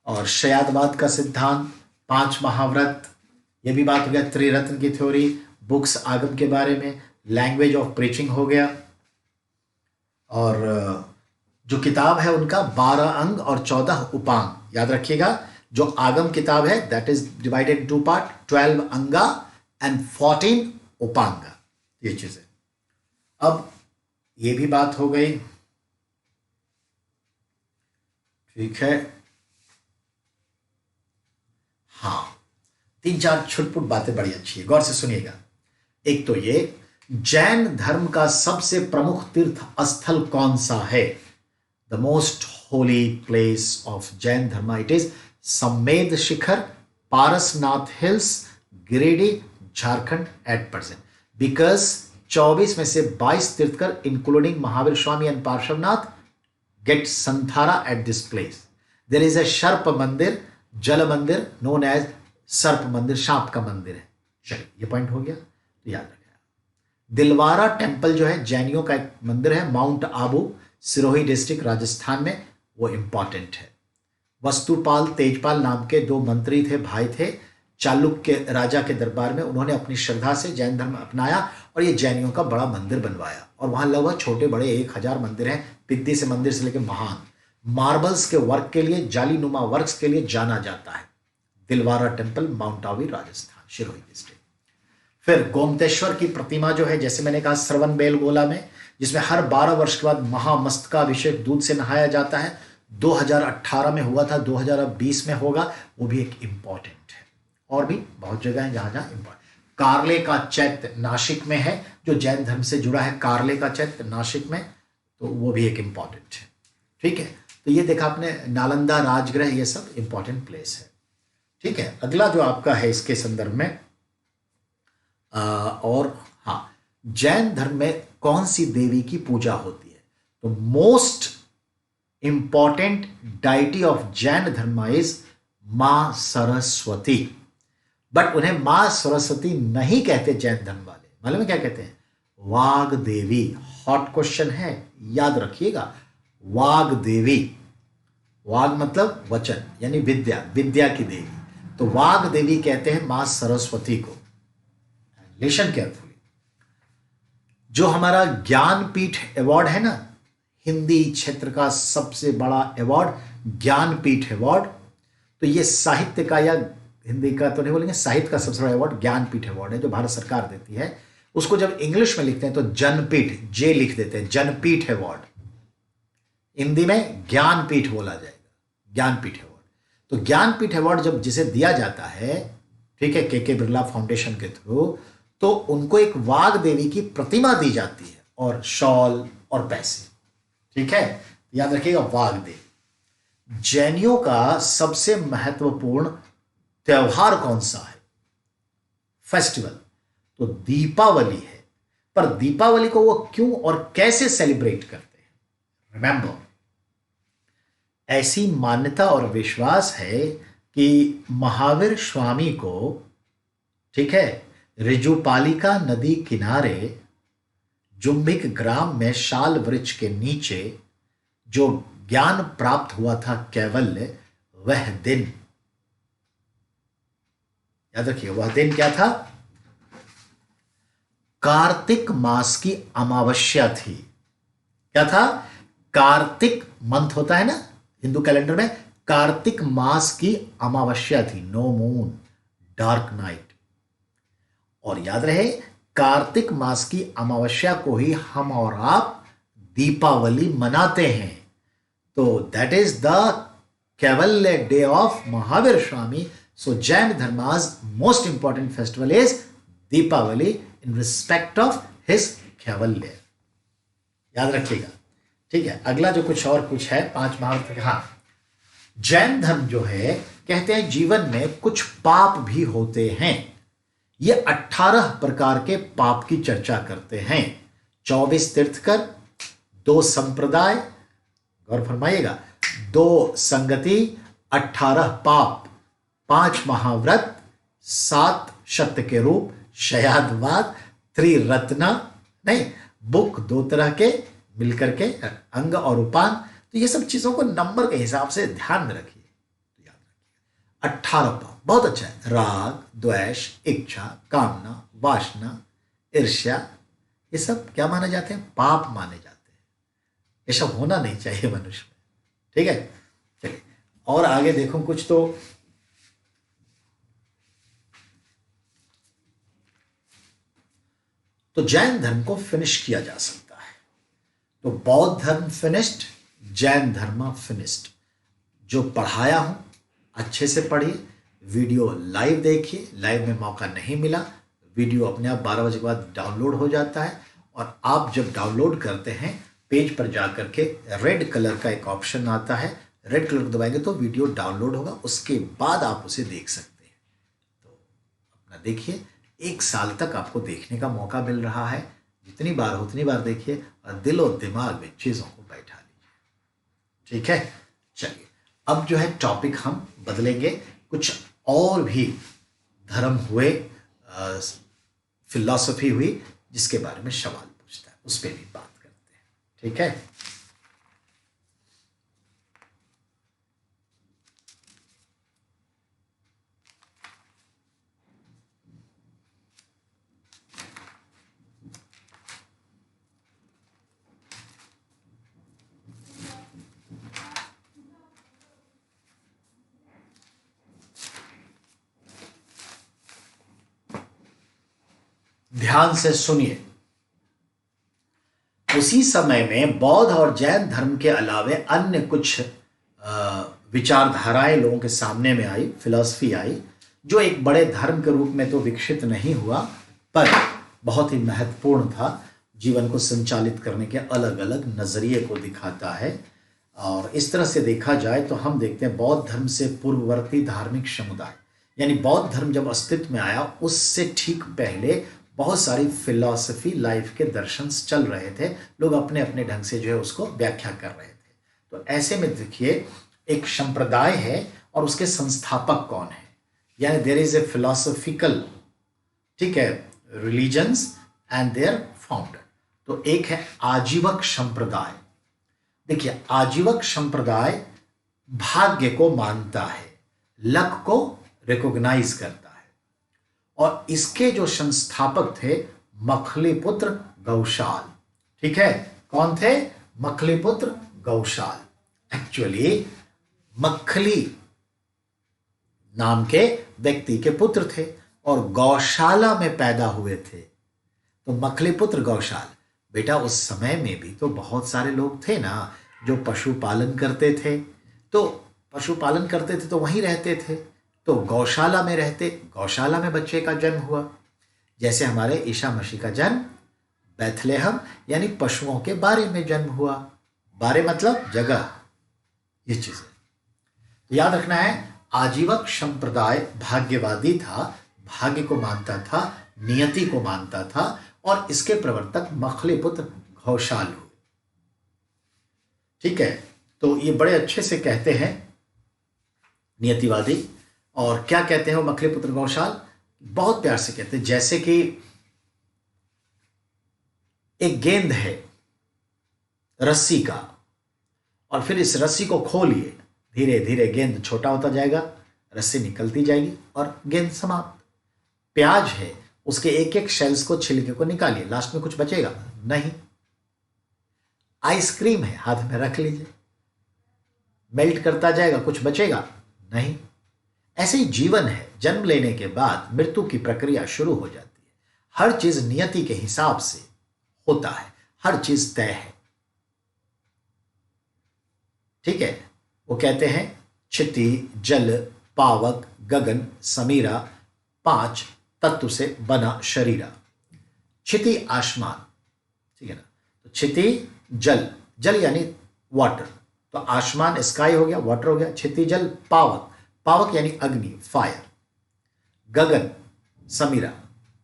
और शयादवाद का सिद्धांत, 5 महाव्रत, ये भी बात हो गया। त्रिरत्न की थ्योरी, बुक्स आगम के बारे में, लैंग्वेज ऑफ प्रीचिंग हो गया। और जो किताब है उनका 12 अंग और 14 उपांग, याद रखिएगा। जो आगम किताब है that is divided in 2 part, 12 अंगा एंड 14 उपांगा, ये चीजें। अब ये भी बात हो गई, ठीक है। हाँ, 3-4 छुटपुट बातें बड़ी अच्छी है, गौर से सुनिएगा। एक तो ये, जैन धर्म का सबसे प्रमुख तीर्थ स्थल कौन सा है? The most holy place of Jain धर्म, it is Sammed Shikhar, Parasnath hills, Giridih, Jharkhand at present. Because 24 में से 22 तीर्थकर including Mahavir Swami and Parshvanath get santhara at this place. There is a सर्प मंदिर, जल मंदिर नोन एज सर्प मंदिर, सांप का मंदिर है। चलिए, ये पॉइंट हो गया, तो याद रखना। दिलवारा टेम्पल जो है जैनियों का एक मंदिर है, माउंट आबू, सिरोही डिस्ट्रिक्ट, राजस्थान में, वो इंपॉर्टेंट है। वस्तुपाल तेजपाल नाम के 2 मंत्री थे, भाई थे, चालुक्य राजा के दरबार में। उन्होंने अपनी श्रद्धा से जैन धर्म अपनाया और ये जैनियों का बड़ा मंदिर बनवाया। और वहां लगभग छोटे बड़े 1000 मंदिर हैं, पिद्दी से मंदिर से लेकर महान। मार्बल्स के वर्क के लिए, जालीनुमा वर्क्स के लिए जाना जाता है। Dilwara temple, mount Abu, Rajasthan, Sirohi district. फिर गोमतेश्वर की प्रतिमा जो है, जैसे मैंने कहा, श्रवण बेलगोला में, जिसमें हर 12 वर्ष के बाद महामस्तकाभिषेक दूध से नहाया जाता है। 2018 में हुआ था, 2020 में होगा, वो भी एक इंपॉर्टेंट है। और भी बहुत जगह है जहां जहां इंपॉर्टेंट। कार्ले का चैत्य नासिक में है, जो जैन धर्म से जुड़ा है, कार्ले का चैत्य नासिक में, तो वो भी एक इंपॉर्टेंट है। ठीक है, तो ये देखा आपने, नालंदा, राजगृह, ये सब इंपॉर्टेंट प्लेस है। ठीक है, अगला जो आपका है इसके संदर्भ में, और हाँ, जैन धर्म में कौन सी देवी की पूजा होती है? तो most important deity of Jain धर्म इज मां सरस्वती। बट उन्हें मां सरस्वती नहीं कहते जैन धर्म वाले, मालूम है क्या कहते हैं? वाग देवी। हॉट क्वेश्चन है, याद रखिएगा, वाग देवी। वाग मतलब वचन, यानी विद्या, विद्या की देवी। तो वाग देवी कहते हैं मां सरस्वती को। Listen carefully. जो हमारा ज्ञानपीठ अवार्ड है ना, हिंदी क्षेत्र का सबसे बड़ा अवार्ड ज्ञानपीठ अवार्ड, तो ये साहित्य का, या हिंदी का तो नहीं बोलेंगे, साहित्य का सबसे बड़ा अवार्ड ज्ञानपीठ अवार्ड है, जो भारत सरकार देती है। उसको जब इंग्लिश में लिखते हैं तो जनपीठ, जे लिख देते हैं, जनपीठ अवार्ड। हिंदी में ज्ञानपीठ बोला जाएगा, ज्ञानपीठ अवार्ड। तो ज्ञानपीठ अवार्ड जब जिसे दिया जाता है, ठीक है, के बिरला फाउंडेशन के थ्रू, तो उनको एक वाग देवी की प्रतिमा दी जाती है, और शॉल और पैसे। ठीक है, याद रखिएगा, वाग देवी। जैनियों का सबसे महत्वपूर्ण त्योहार कौन सा है? फेस्टिवल, तो दीपावली है। पर दीपावली को वो क्यों और कैसे सेलिब्रेट करते हैं? रिमेंबर, ऐसी मान्यता और विश्वास है कि महावीर स्वामी को, ठीक है, ऋजुपालिका नदी किनारे जुम्बिक ग्राम में शाल वृक्ष के नीचे जो ज्ञान प्राप्त हुआ था, कैवल्य, वह दिन, याद रखिए, वह दिन क्या था? कार्तिक मास की अमावस्या थी। क्या था? कार्तिक मंथ होता है ना हिंदू कैलेंडर में, कार्तिक मास की अमावस्या थी, नो मून, डार्क नाइट। और याद रहे, कार्तिक मास की अमावस्या को ही हम और आप दीपावली मनाते हैं। तो that is the kaivalya day of Mahavir Swami. So Jain धर्मा's most important festival is Deepawali in respect of his kaivalya. याद रखिएगा, ठीक है। अगला जो कुछ है 5 महाव्रत। हाँ, जैन धर्म जो है, कहते हैं जीवन में कुछ पाप भी होते हैं। ये 18 प्रकार के पाप की चर्चा करते हैं। 24 तीर्थकर, 2 संप्रदाय, गौर फरमाइएगा, 2 संगति, 18 पाप, 5 महाव्रत, 7 सत्य के रूप, शयादवाद, त्रिरत्न, नहीं, बुक 2 तरह के मिलकर के, अंग और उपांग। तो ये सब चीजों को नंबर के हिसाब से ध्यान में रखिए, तो याद रखिए। 18 पाप, बहुत अच्छा है। राग, द्वेष, इच्छा, कामना, वासना, ईर्ष्या, ये सब क्या माने जाते हैं? पाप माने जाते हैं। ये सब होना नहीं चाहिए मनुष्य में। ठीक है, चलिए और आगे देखो कुछ। तो जैन धर्म को फिनिश किया जा सकता है। तो बौद्ध धर्म फिनिश्ड, जैन धर्म फिनिश्ड। जो पढ़ाया हूं अच्छे से पढ़िए, वीडियो लाइव देखिए। लाइव में मौका नहीं मिला, वीडियो अपने आप 12 बजे के बाद डाउनलोड हो जाता है। और आप जब डाउनलोड करते हैं, पेज पर जाकर के रेड कलर का एक ऑप्शन आता है, रेड कलर को दबाएंगे तो वीडियो डाउनलोड होगा, उसके बाद आप उसे देख सकते हैं। तो अपना देखिए, 1 साल तक आपको देखने का मौका मिल रहा है। जितनी बार हो उतनी बार देखिए और दिल और दिमाग में चीज़ों को बैठा लीजिए। ठीक है, चलिए अब जो है टॉपिक हम बदलेंगे। कुछ और भी धर्म हुए, फिलॉसफी हुई जिसके बारे में सवाल पूछता है, उस पर भी बात करते हैं। ठीक है, ध्यान से सुनिए। उसी समय में बौद्ध और जैन धर्म के अलावे अन्य कुछ विचारधाराएं लोगों के सामने में आई, फिलॉसफी आई, जो एक बड़े धर्म के रूप में तो विकसित नहीं हुआ, पर बहुत ही महत्वपूर्ण था। जीवन को संचालित करने के अलग अलग नजरिए को दिखाता है। और इस तरह से देखा जाए तो हम देखते हैं बौद्ध धर्म से पूर्ववर्ती धार्मिक समुदाय, यानी बौद्ध धर्म जब अस्तित्व में आया उससे ठीक पहले बहुत सारी फिलॉसफी, लाइफ के दर्शन चल रहे थे। लोग अपने अपने ढंग से जो है उसको व्याख्या कर रहे थे। तो ऐसे में देखिए, एक संप्रदाय है और उसके संस्थापक कौन है, यानी देयर इज ए फिलोसॉफिकल, ठीक है, रिलीजन्स एंड देयर फाउंडर। तो एक है आजीवक संप्रदाय। देखिए, आजीवक संप्रदाय भाग्य को मानता है, लक को रिकॉग्नाइज करता है। और इसके जो संस्थापक थे मखलीपुत्र गौशाल। ठीक है, कौन थे? मखलीपुत्र गौशाल। एक्चुअली मखली नाम के व्यक्ति के पुत्र थे और गौशाला में पैदा हुए थे। तो मखलीपुत्र गौशाल। बेटा, उस समय में भी तो बहुत सारे लोग थे ना जो पशुपालन करते थे। तो पशुपालन करते थे तो वहीं रहते थे, तो गौशाला में रहते, गौशाला में बच्चे का जन्म हुआ। जैसे हमारे ईसा मसीह का जन्म बैथलेहम यानी पशुओं के बारे में जन्म हुआ। बारे मतलब जगह, ये चीज है। याद रखना है, आजीवक संप्रदाय भाग्यवादी था, भाग्य को मानता था, नियति को मानता था, और इसके प्रवर्तक मखलीपुत्र गौशाल हुए। ठीक है, तो ये बड़े अच्छे से कहते हैं नियतिवादी। और क्या कहते हैं वो मखलीपुत्र गौशाल? बहुत प्यार से कहते हैं, जैसे कि एक गेंद है रस्सी का, और फिर इस रस्सी को खोलिए, धीरे धीरे गेंद छोटा होता जाएगा, रस्सी निकलती जाएगी और गेंद समाप्त। प्याज है, उसके एक एक शेल्स को, छिलके को निकालिए, लास्ट में कुछ बचेगा नहीं। आइसक्रीम है, हाथ में रख लीजिए, मेल्ट करता जाएगा, कुछ बचेगा नहीं। ऐसे ही जीवन है, जन्म लेने के बाद मृत्यु की प्रक्रिया शुरू हो जाती है। हर चीज नियति के हिसाब से होता है, हर चीज तय है। ठीक है, वो कहते हैं क्षिति, जल, पावक, गगन, समीरा, 5 तत्व से बना शरीरा। क्षिति आसमान, ठीक है ना, तो क्षिति जल, जल यानी वाटर, तो आसमान स्काई हो गया, वाटर हो गया। क्षिति जल पावक, पावक यानी अग्नि, फायर। गगन समीरा,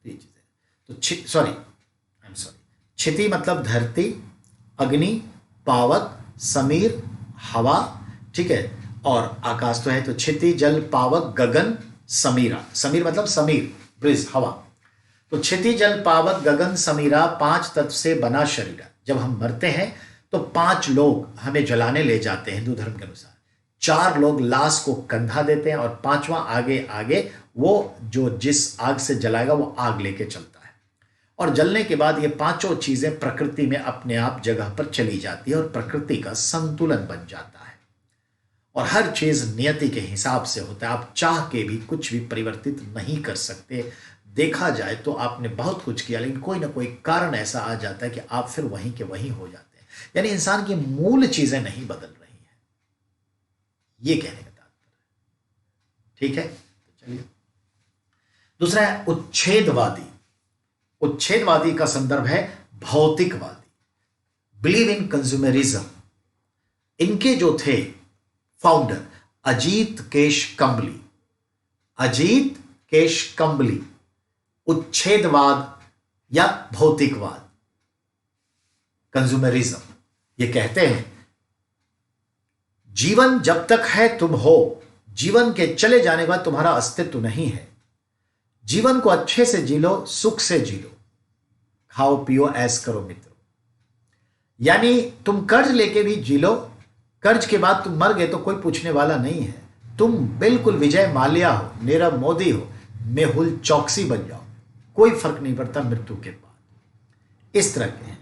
ये चीज है। तो क्षिति मतलब धरती, अग्नि, पावक, समीर हवा, ठीक है, और आकाश तो है। तो क्षिति जल पावक गगन समीरा, समीर मतलब समीर, ब्रिज, हवा। तो क्षिति जल पावक गगन समीरा, 5 तत्व से बना शरीर। जब हम मरते हैं तो 5 लोग हमें जलाने ले जाते हैं हिंदू धर्म के अनुसार। 4 लोग लाश को कंधा देते हैं और 5वां आगे आगे वो जो जिस आग से जलाएगा वो आग लेके चलता है। और जलने के बाद ये 5 चीजें प्रकृति में अपने आप जगह पर चली जाती है और प्रकृति का संतुलन बन जाता है। और हर चीज नियति के हिसाब से होता है। आप चाह के भी कुछ भी परिवर्तित नहीं कर सकते। देखा जाए तो आपने बहुत कुछ किया, लेकिन कोई ना कोई कारण ऐसा आ जाता है कि आप फिर वहीं के वहीं हो जाते हैं। यानी इंसान की मूल चीजें नहीं बदल रही हैं, ये कहने का तात्पर्य। ठीक है, तो चलिए दूसरा है उच्छेदवादी। उच्छेदवादी का संदर्भ है भौतिकवादी, बिलीव इन कंज्यूमरिज्म। इनके जो थे फाउंडर अजीत केश कंबली, अजीत केश कंबली उच्छेदवाद या भौतिकवाद, कंज्यूमरिज्म, ये कहते हैं जीवन जब तक है तुम हो, जीवन के चले जाने के बाद तुम्हारा अस्तित्व नहीं है। जीवन को अच्छे से जी लो, सुख से जी लो, खाओ पियो ऐश करो मित्रों। यानी तुम कर्ज लेके भी जी लो, कर्ज के बाद तुम मर गए तो कोई पूछने वाला नहीं है। तुम बिल्कुल विजय माल्या हो, नीरव मोदी हो, मेहुल चौकसी बन जाओ, कोई फर्क नहीं पड़ता मृत्यु के बाद। इस तरह के हैं,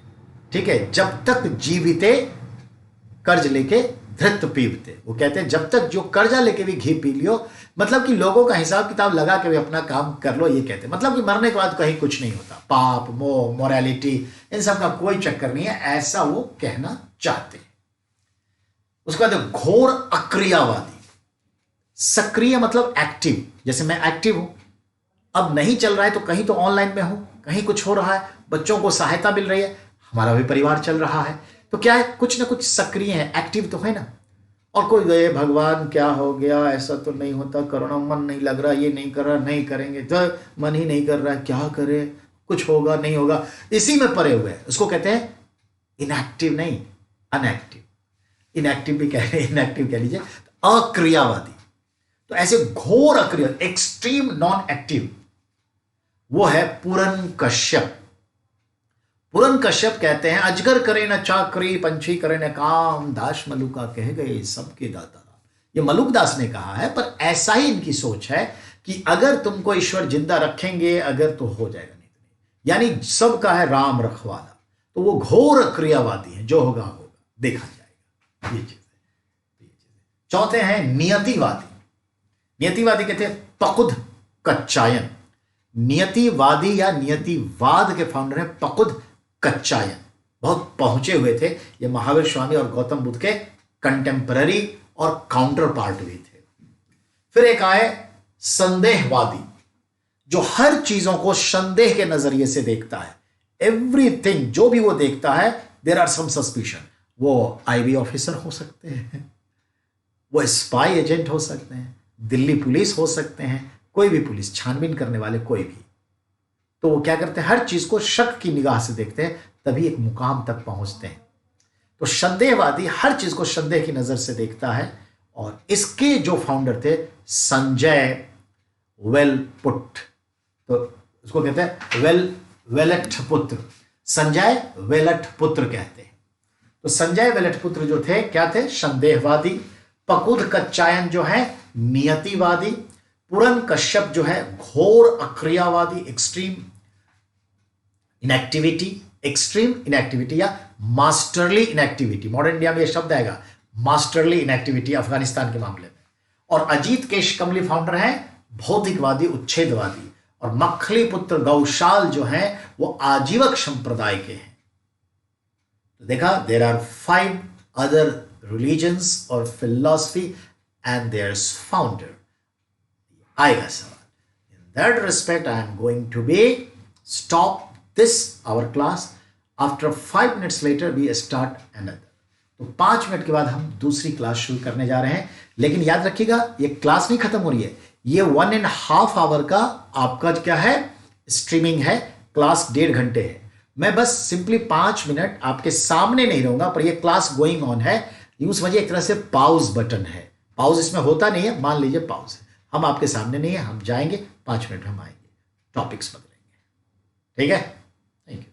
ठीक है। जब तक जीविते कर्ज लेके धृत पीवते, वो कहते हैं जब तक जो कर्जा लेके भी घी पी लियो, मतलब कि लोगों का हिसाब किताब लगा के भी अपना काम कर लो, ये कहते हैं। मतलब कि मरने के बाद कहीं कुछ नहीं होता, पाप मोह मोरालिटी इन सब का कोई चक्कर नहीं है, ऐसा वो कहना चाहते हैं। उसके बाद घोर अक्रियावादी। सक्रिय मतलब एक्टिव, जैसे मैं एक्टिव हूं, अब नहीं चल रहा है तो कहीं तो ऑनलाइन में हूं, कहीं कुछ हो रहा है, बच्चों को सहायता मिल रही है, हमारा भी परिवार चल रहा है, तो क्या है, कुछ ना कुछ सक्रिय है, एक्टिव तो है ना। और कोई गए भगवान क्या हो गया, ऐसा तो नहीं होता, कोरोना मन नहीं लग रहा, ये नहीं कर रहा, नहीं करेंगे तो मन ही नहीं कर रहा है, क्या करे, कुछ होगा नहीं होगा, इसी में पड़े हुए हैं। उसको कहते हैं इनएक्टिव, नहीं अनएक्टिव, इनएक्टिव भी कह रहे, इनएक्टिव कह लीजिए, अक्रियावादी। तो ऐसे घोर अक्रिय, एक्सट्रीम नॉन एक्टिव, वो है पूरन कश्यप। पूरन कश्यप कहते हैं अजगर करे न चाकरी, पंछी करे न काम, दास मलुका कह गए सबके दाता। ये मलुक दास ने कहा है, पर ऐसा ही इनकी सोच है कि अगर तुमको ईश्वर जिंदा रखेंगे अगर तो हो जाएगा, नहीं तो नहीं। यानी सबका है राम रखवाला। तो वो घोर क्रियावादी है, जो होगा होगा, देखा जाएगा, ये चीज है। चौथे हैं नियतिवादी। नियतिवादी कहते हैं पकुद कच्चायन। नियतिवादी या नियतिवाद के फाउंडर हैं पकुद कच्चायन, बहुत पहुंचे हुए थे। ये महावीर स्वामी और गौतम बुद्ध के कंटेम्पररी और काउंटर पार्ट भी थे। फिर एक आए संदेहवादी, जो हर चीजों को संदेह के नजरिए से देखता है। एवरीथिंग जो भी वो देखता है, देयर आर सम सस्पिशन। वो आईबी ऑफिसर हो सकते हैं, वो स्पाई एजेंट हो सकते हैं, दिल्ली पुलिस हो सकते हैं, कोई भी पुलिस छानबीन करने वाले कोई भी। तो वो क्या करते हैं, हर चीज को शक की निगाह से देखते हैं, तभी एक मुकाम तक पहुंचते हैं। तो संदेहवादी हर चीज को संदेह की नजर से देखता है। और इसके जो फाउंडर थे संजय वेलपुट, तो उसको कहते हैं वेलट पुत्र, संजय वेलट पुत्र कहते हैं। तो संजय वेलट पुत्र जो थे क्या थे, संदेहवादी। पकुद कच्चायन जो है नियतिवादी। पूरन कश्यप जो है घोर अक्रियावादी, एक्सट्रीम इनएक्टिविटी, एक्सट्रीम इनएक्टिविटी या मास्टरली इनएक्टिविटी। मॉडर्न इंडिया में यह शब्द आएगा, मास्टरली इनएक्टिविटी, अफगानिस्तान के मामले में। और अजीत केश कमली फाउंडर है भौतिकवादी, उच्छेदवादी। और मखली पुत्र गौशाल जो है वो आजीवक संप्रदाय के हैं। तो देखा, देयर आर 5 अदर रिलीजन्स और फिलॉसफी एंड देयर फाउंडर। आएगा सवाल। In that respect I am going to be stop this our class. After 5 minutes later we start another. तो 5 मिनट के बाद हम दूसरी क्लास शुरू करने जा रहे हैं। लेकिन याद रखिएगा, ये क्लास नहीं खत्म हो रही है, ये 1.5 आवर का आपका क्या है, स्ट्रीमिंग है। क्लास 1.5 घंटे है। मैं बस सिंपली 5 मिनट आपके सामने नहीं रहूंगा, पर ये क्लास गोइंग ऑन है। यूं समझिए एक तरह से पाउज बटन है। पाउज इसमें होता नहीं है, मान लीजिए पाउज है, हम आपके सामने नहीं है, हम जाएंगे 5 मिनट हम आएंगे, टॉपिक्स बदलेंगे। ठीक है, थैंक यू।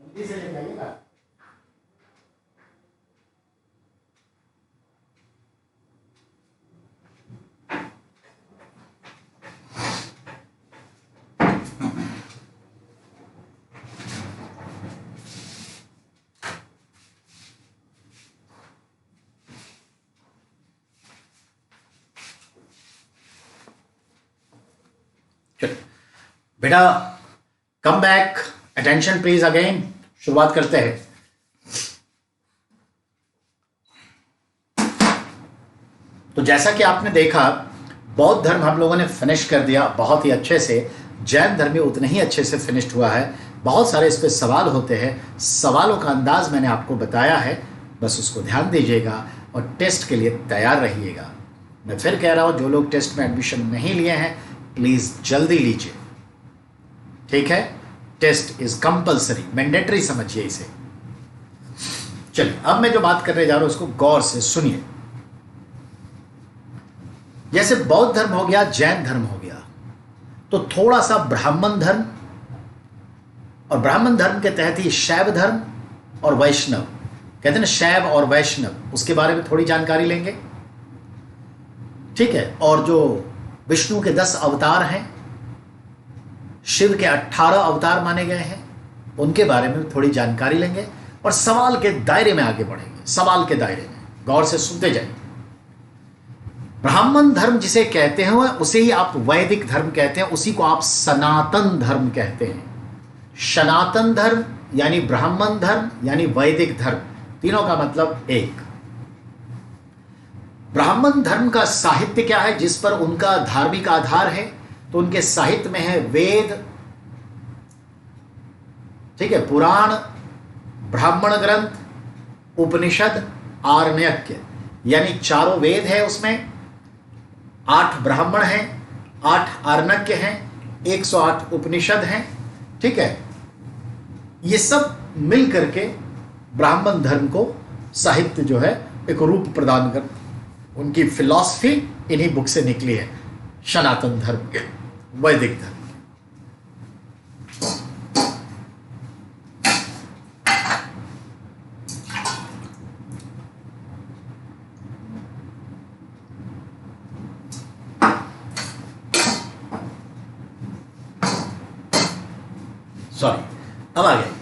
जल्दी से लेके आइएगा। बेटा come back, attention please again. शुरुआत करते हैं। तो जैसा कि आपने देखा, बौद्ध धर्म हम लोगों ने फिनिश कर दिया बहुत ही अच्छे से। जैन धर्म भी उतने ही अच्छे से फिनिश्ड हुआ है। बहुत सारे इस पे सवाल होते हैं, सवालों का अंदाज मैंने आपको बताया है, बस उसको ध्यान दीजिएगा और टेस्ट के लिए तैयार रहिएगा। मैं फिर कह रहा हूं, जो लोग टेस्ट में एडमिशन नहीं लिए हैं प्लीज जल्दी लीजिए, ठीक है। टेस्ट इज कंपल्सरी, मैंडेटरी समझिए इसे। चलिए अब मैं जो बात करने जा रहा हूं उसको गौर से सुनिए। जैसे बौद्ध धर्म हो गया, जैन धर्म हो गया, तो थोड़ा सा ब्राह्मण धर्म, और ब्राह्मण धर्म के तहत ही शैव धर्म और वैष्णव, कहते हैं ना शैव और वैष्णव, उसके बारे में थोड़ी जानकारी लेंगे, ठीक है। और जो विष्णु के 10 अवतार हैं, शिव के 18 अवतार माने गए हैं, उनके बारे में थोड़ी जानकारी लेंगे और सवाल के दायरे में आगे बढ़ेंगे। सवाल के दायरे में गौर से सुनते जाइए। ब्राह्मण धर्म जिसे कहते हैं उसे ही आप वैदिक धर्म कहते हैं, उसी को आप सनातन धर्म कहते हैं। सनातन धर्म यानी ब्राह्मण धर्म यानी वैदिक धर्म, तीनों का मतलब एक। ब्राह्मण धर्म का साहित्य क्या है जिस पर उनका धार्मिक आधार है, तो उनके साहित्य में है वेद, ठीक है, पुराण, ब्राह्मण ग्रंथ, उपनिषद, आरण्यक, यानी चारों वेद है उसमें, 8 ब्राह्मण हैं, 8 आरण्यक हैं, 108 उपनिषद हैं, ठीक है। ये सब मिल करके ब्राह्मण धर्म को साहित्य जो है एक रूप प्रदान कर, उनकी फिलॉसफी इन्हीं बुक से निकली है, सनातन धर्म के, वैदिक धर्म। सॉरी, अब आ गया।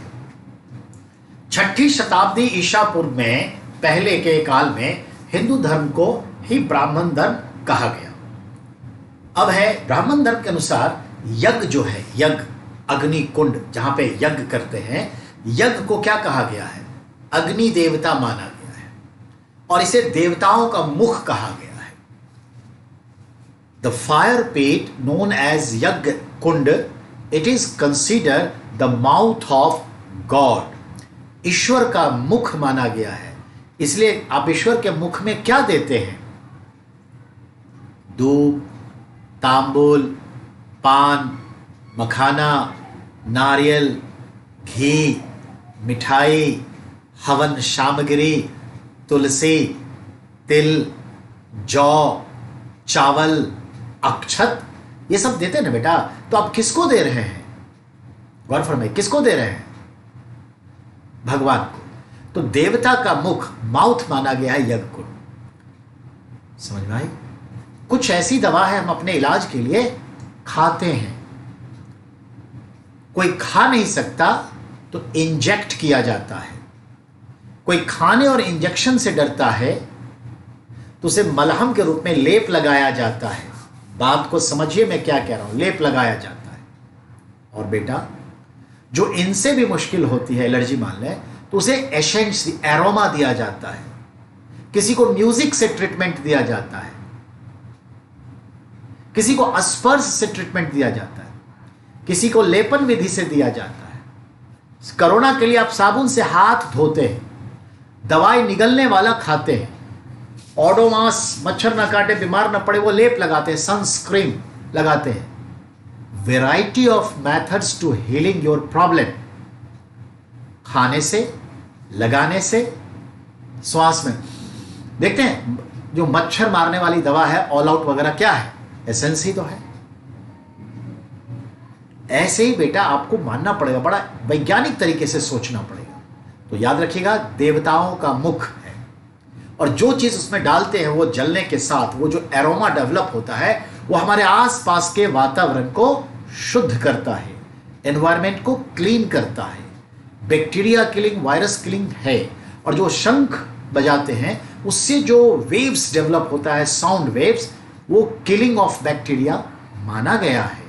6ठी शताब्दी ईसा पूर्व में, पहले के काल में हिंदू धर्म को ही ब्राह्मण धर्म कहा गया। अब है ब्राह्मण धर्म के अनुसार यज्ञ जो है, यज्ञ, अग्नि कुंड जहां पे यज्ञ करते हैं, यज्ञ को क्या कहा गया है? अग्नि देवता माना गया है और इसे देवताओं का मुख कहा गया है। The fire pit known as yagya kund, it is consider the mouth of god, ईश्वर का मुख माना गया है। इसलिए आप ईश्वर के मुख में क्या देते हैं? धूप, तांबूल, पान, मखाना, नारियल, घी, मिठाई, हवन सामग्री, तुलसी, तिल, जौ, चावल, अक्षत, ये सब देते हैं ना बेटा। तो आप किसको दे रहे हैं? गौर फरमाइए, किसको दे रहे हैं? भगवान को। तो देवता का मुख, माउथ माना गया है यज्ञ को। समझ में आई? कुछ ऐसी दवा है हम अपने इलाज के लिए खाते हैं, कोई खा नहीं सकता तो इंजेक्ट किया जाता है। कोई खाने और इंजेक्शन से डरता है तो उसे मलहम के रूप में लेप लगाया जाता है। बात को समझिए मैं क्या कह रहा हूं, लेप लगाया जाता है। और बेटा जो इनसे भी मुश्किल होती है एलर्जी मान लें, तो उसे एसेंस एरोमा दिया जाता है, किसी को म्यूजिक से ट्रीटमेंट दिया जाता है, किसी को स्पर्श से ट्रीटमेंट दिया जाता है, किसी को लेपन विधि से दिया जाता है। कोरोना के लिए आप साबुन से हाथ धोते हैं, दवाई निगलने वाला खाते हैं, ओडोमास मच्छर ना काटे बीमार ना पड़े वो लेप लगाते हैं, सनस्क्रीन लगाते हैं। Variety of methods to healing your problem, खाने से, लगाने से, श्वास में। देखते हैं जो मच्छर मारने वाली दवा है ऑल आउट वगैरह क्या है, एसेंस ही तो है। ऐसे ही बेटा आपको मानना पड़ेगा, बड़ा वैज्ञानिक तरीके से सोचना पड़ेगा। तो याद रखिएगा देवताओं का मुख है और जो चीज उसमें डालते हैं वो जलने के साथ वो जो एरोमा डेवलप होता है वो हमारे आसपास के वातावरण को शुद्ध करता है, एनवायरमेंट को क्लीन करता है, बैक्टीरिया किलिंग, वायरस किलिंग है। और जो शंख बजाते हैं उससे जो वेव्स डेवलप होता है, साउंड वेव्स, वो किलिंग ऑफ बैक्टीरिया माना गया है।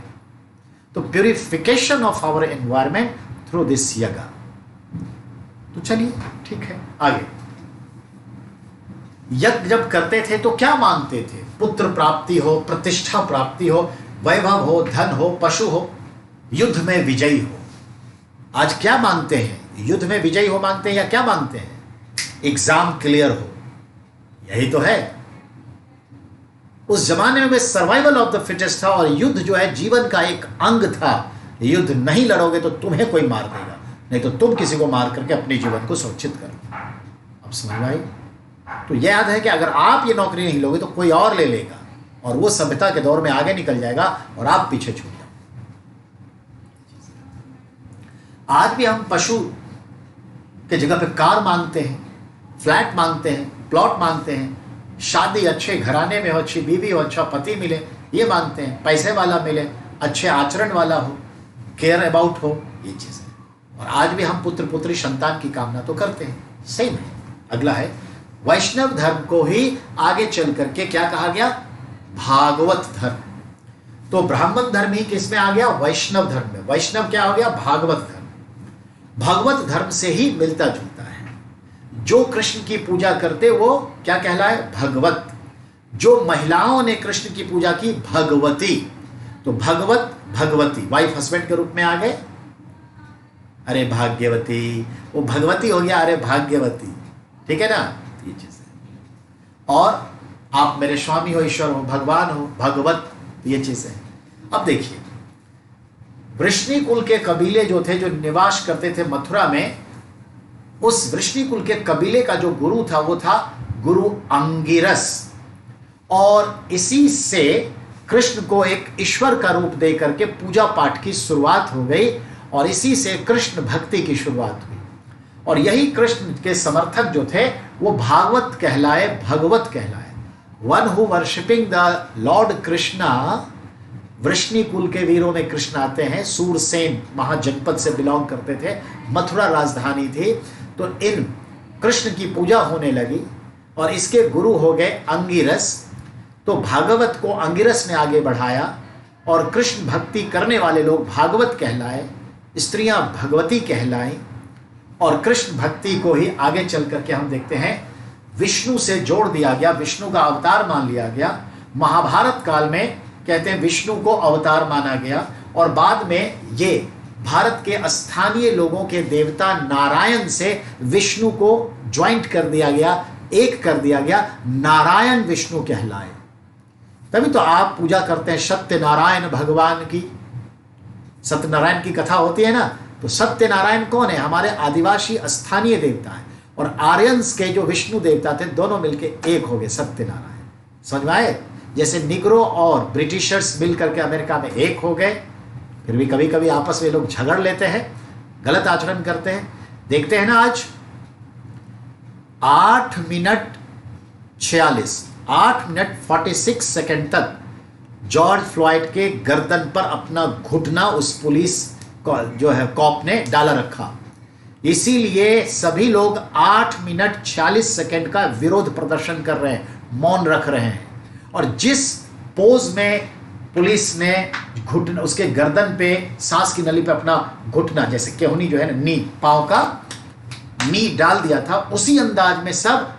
तो purification of our environment through this yagya. तो चलिए ठीक है आगे। यज्ञ जब करते थे तो क्या मांगते थे? पुत्र प्राप्ति हो, प्रतिष्ठा प्राप्ति हो, वैभव हो, धन हो, पशु हो, युद्ध में विजयी हो। आज क्या मांगते हैं? युद्ध में विजयी हो मांगते हैं या क्या मांगते हैं? एग्जाम क्लियर हो, यही तो है। उस जमाने में सर्वाइवल ऑफ द फिटेस्ट था और युद्ध जो है जीवन का एक अंग था। युद्ध नहीं लड़ोगे तो तुम्हें कोई मार देगा, नहीं तो तुम किसी को मार करके अपने जीवन को सुरक्षित करो। अब समझ में आई? तो यह याद है कि अगर आप ये नौकरी नहीं लोगे तो कोई और ले लेगा और वो सभ्यता के दौर में आगे निकल जाएगा और आप पीछे छूट जाओ। आज भी हम पशु के जगह पे कार मांगते हैं, फ्लैट मांगते हैं, प्लॉट मांगते हैं, शादी अच्छे घराने में हो, अच्छी बीवी हो, अच्छा पति मिले, ये मांगते हैं, पैसे वाला मिले, अच्छे आचरण वाला हो, केयर अबाउट हो, ये चीज़ है। और आज भी हम पुत्र पुत्री संतान की कामना तो करते हैं, सही है। अगला है वैष्णव धर्म को ही आगे चल करके क्या कहा गया? भागवत धर्म। तो ब्राह्मण धर्म ही किस में आ गया? वैष्णव धर्म में। वैष्णव क्या हो गया? भागवत धर्म। भगवत धर्म से ही मिलता जुलता है। जो कृष्ण की पूजा करते वो क्या कहलाए? भगवत। जो महिलाओं ने कृष्ण की पूजा की, भगवती। तो भगवत भगवती, वाइफ हस्बैंड के रूप में आ गए। अरे भाग्यवती, वो भगवती हो गया, अरे भाग्यवती, ठीक है ना? ये चीज है। और आप मेरे स्वामी हो, ईश्वर हो, भगवान हो, भगवत, ये चीज है। अब देखिए वृष्णि कुल के कबीले जो थे, जो निवास करते थे मथुरा में, उस वृष्णि कुल के कबीले का जो गुरु था वो था गुरु अंगिरस। और इसी से कृष्ण को एक ईश्वर का रूप दे करके पूजा पाठ की शुरुआत हो गई और इसी से कृष्ण भक्ति की शुरुआत हुई। और यही कृष्ण के समर्थक जो थे वो भागवत कहलाए, भगवत कहलाए। One who worshipping the Lord Krishna, Vrishni कुल के वीरों में कृष्ण आते हैं। सूरसेन महाजनपद से बिलोंग करते थे, मथुरा राजधानी थी। तो इन कृष्ण की पूजा होने लगी और इसके गुरु हो गए अंगिरस। तो भागवत को अंगिरस ने आगे बढ़ाया और कृष्ण भक्ति करने वाले लोग भागवत कहलाए, स्त्रियां भगवती कहलाएं। और कृष्ण भक्ति को ही आगे चल करके हम देखते हैं विष्णु से जोड़ दिया गया, विष्णु का अवतार मान लिया गया। महाभारत काल में कहते हैं विष्णु को अवतार माना गया और बाद में ये भारत के स्थानीय लोगों के देवता नारायण से विष्णु को ज्वाइंट कर दिया गया, एक कर दिया गया, नारायण विष्णु कहलाए। तभी तो आप पूजा करते हैं सत्यनारायण भगवान की। सत्यनारायण की कथा होती है ना, तो सत्यनारायण कौन है? हमारे आदिवासी स्थानीय देवता है। और आर्यंस के जो विष्णु देवता थे दोनों मिलके एक हो गए, सत्यनारायण। समझ में आए? जैसे निग्रो और ब्रिटिशर्स मिलकर के अमेरिका में एक हो गए, फिर भी कभी कभी आपस में लोग झगड़ लेते हैं, गलत आचरण करते हैं। देखते हैं ना आज 8 मिनट 46 सेकंड तक जॉर्ज फ्लॉयड के गर्दन पर अपना घुटना उस पुलिस जो है कॉप ने डाला रखा। इसीलिए सभी लोग 8 मिनट 46 सेकंड का विरोध प्रदर्शन कर रहे हैं, मौन रख रहे हैं। और जिस पोज में पुलिस ने घुटना, उसके गर्दन पे सांस की नली पे अपना घुटना, जैसे केहुनी जो है ना, नी, पांव का नी डाल दिया था, उसी अंदाज में सब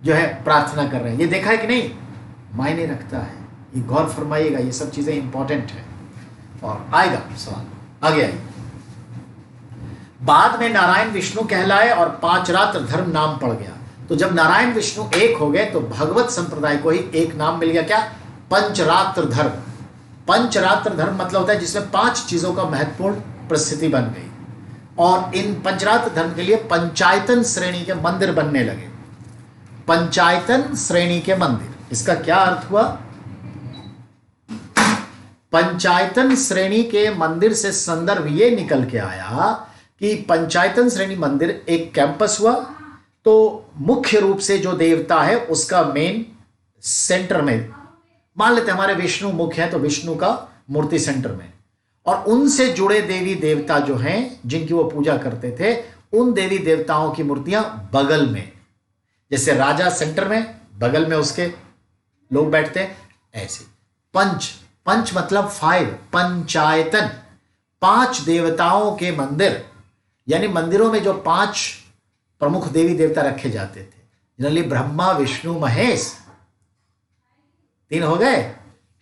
जो है प्रार्थना कर रहे हैं। ये देखा है कि नहीं, मायने रखता है, ये गौर फरमाइएगा, ये सब चीजें इंपॉर्टेंट है। और आएगा सवाल, आगे आइए। बाद में नारायण विष्णु कहलाए और पांच रात्र धर्म नाम पड़ गया। तो जब नारायण विष्णु एक हो गए तो भगवत संप्रदाय को ही एक नाम मिल गया, क्या? पंचरात्र धर्म। पंचरात्र धर्म मतलब होता है जिसमें पांच चीजों का महत्वपूर्ण प्रस्थिति बन गई, और इन पंचरात्र धर्म के लिए पंचायतन श्रेणी के मंदिर बनने लगे। पंचायतन श्रेणी के मंदिर, इसका क्या अर्थ हुआ? पंचायतन श्रेणी के मंदिर से संदर्भ ये निकल के आया कि पंचायतन श्रेणी मंदिर एक कैंपस हुआ, तो मुख्य रूप से जो देवता है उसका मेन सेंटर में, मान लेते हमारे विष्णु मुख्य है तो विष्णु का मूर्ति सेंटर में, और उनसे जुड़े देवी देवता जो हैं जिनकी वो पूजा करते थे, उन देवी देवताओं की मूर्तियां बगल में, जैसे राजा सेंटर में, बगल में उसके लोग बैठते हैं, ऐसे। पंच, पंच मतलब फाइव, पंचायतन, पांच देवताओं के मंदिर, यानी मंदिरों में जो पांच प्रमुख देवी देवता रखे जाते थे, जनरली ब्रह्मा विष्णु महेश, तीन हो गए,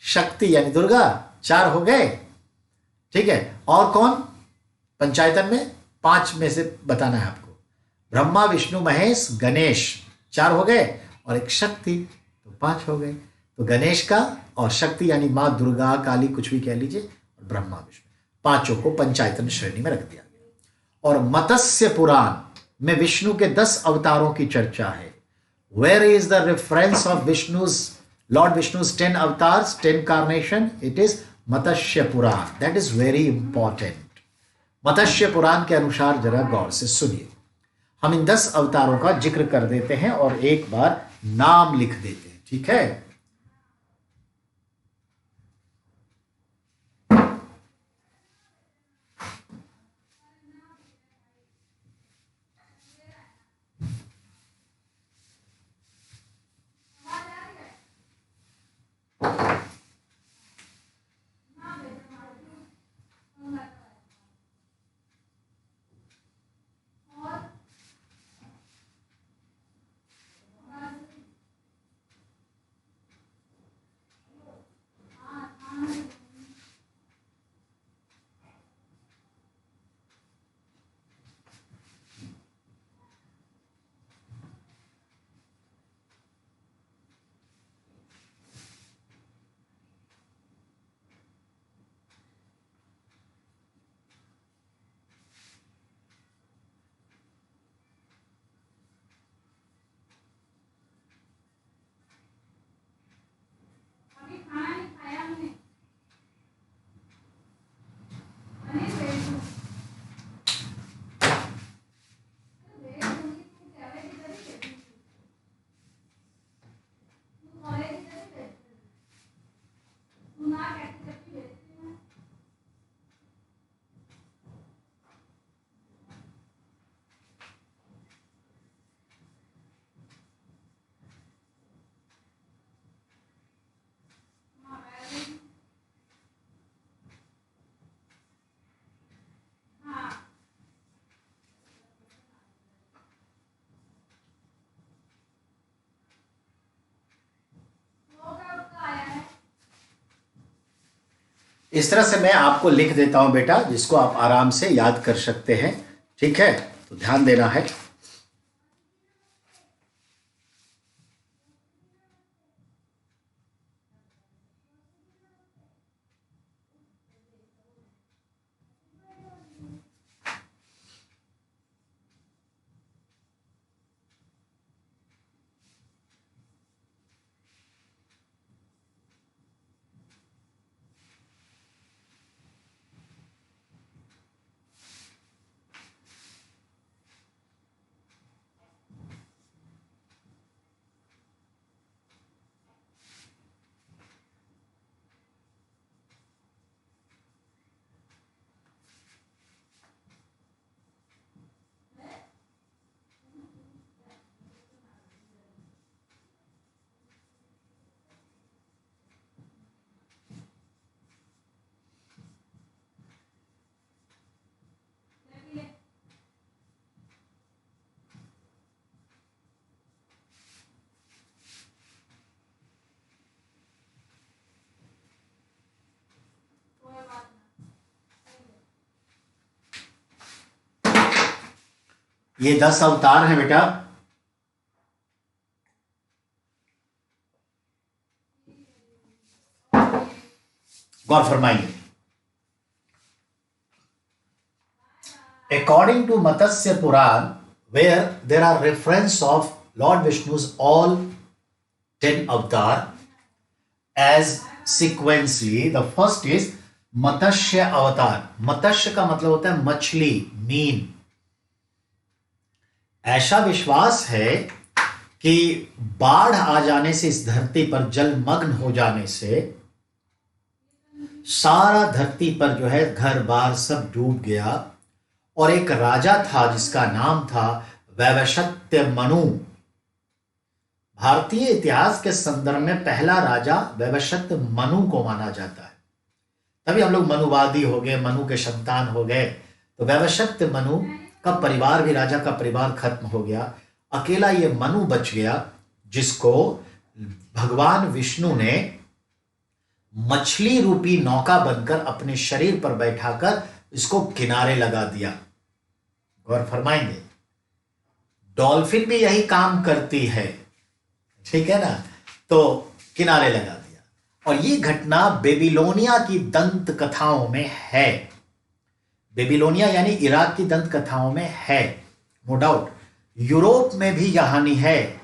शक्ति यानी दुर्गा, चार हो गए, ठीक है। और कौन पंचायतन में? पांच में से बताना है आपको, ब्रह्मा विष्णु महेश गणेश, चार हो गए, और एक शक्ति, तो पांच हो गए। तो गणेश का और शक्ति यानी मां दुर्गा, काली, कुछ भी कह लीजिए, और ब्रह्मा विष्णु, पांचों को पंचायतन श्रेणी में रख दिया गया। और मत्स्य पुराण में विष्णु के 10 अवतारों की चर्चा है। Where is the reference of Vishnu's, lord Vishnu's 10 avatars, 10 incarnation? It is Matsya Purana, that is very important. Matsya Purana के अनुसार जरा गौर से सुनिए, हम इन 10 अवतारों का जिक्र कर देते हैं और एक बार नाम लिख देते हैं, ठीक है। इस तरह से मैं आपको लिख देता हूं बेटा, जिसको आप आराम से याद कर सकते हैं, ठीक है। तो ध्यान देना है। ये 10 अवतार हैं बेटा। गौर फरमाइए। According to Matsya Puran, where there are reference of Lord Vishnu's all 10 avatar as sequentially, the first is मत्स्य अवतार। मत्स्य का मतलब होता है मछली, मीन। ऐसा विश्वास है कि बाढ़ आ जाने से इस धरती पर जलमग्न हो जाने से सारा धरती पर जो है घर बार सब डूब गया, और एक राजा था जिसका नाम था वैवस्वत मनु। भारतीय इतिहास के संदर्भ में पहला राजा वैवस्वत मनु को माना जाता है। तभी हम लोग मनुवादी हो गए, मनु के संतान हो गए। तो वैवस्वत मनु का परिवार भी, राजा का परिवार खत्म हो गया, अकेला ये मनु बच गया, जिसको भगवान विष्णु ने मछली रूपी नौका बनकर अपने शरीर पर बैठाकर इसको किनारे लगा दिया। गौर फरमाएंगे, डॉल्फिन भी यही काम करती है, ठीक है ना। तो किनारे लगा दिया, और ये घटना बेबीलोनिया की दंत कथाओं में है। बेबीलोनिया यानी इराक की दंत कथाओं में है, नो डाउट। यूरोप में भी कहानी है।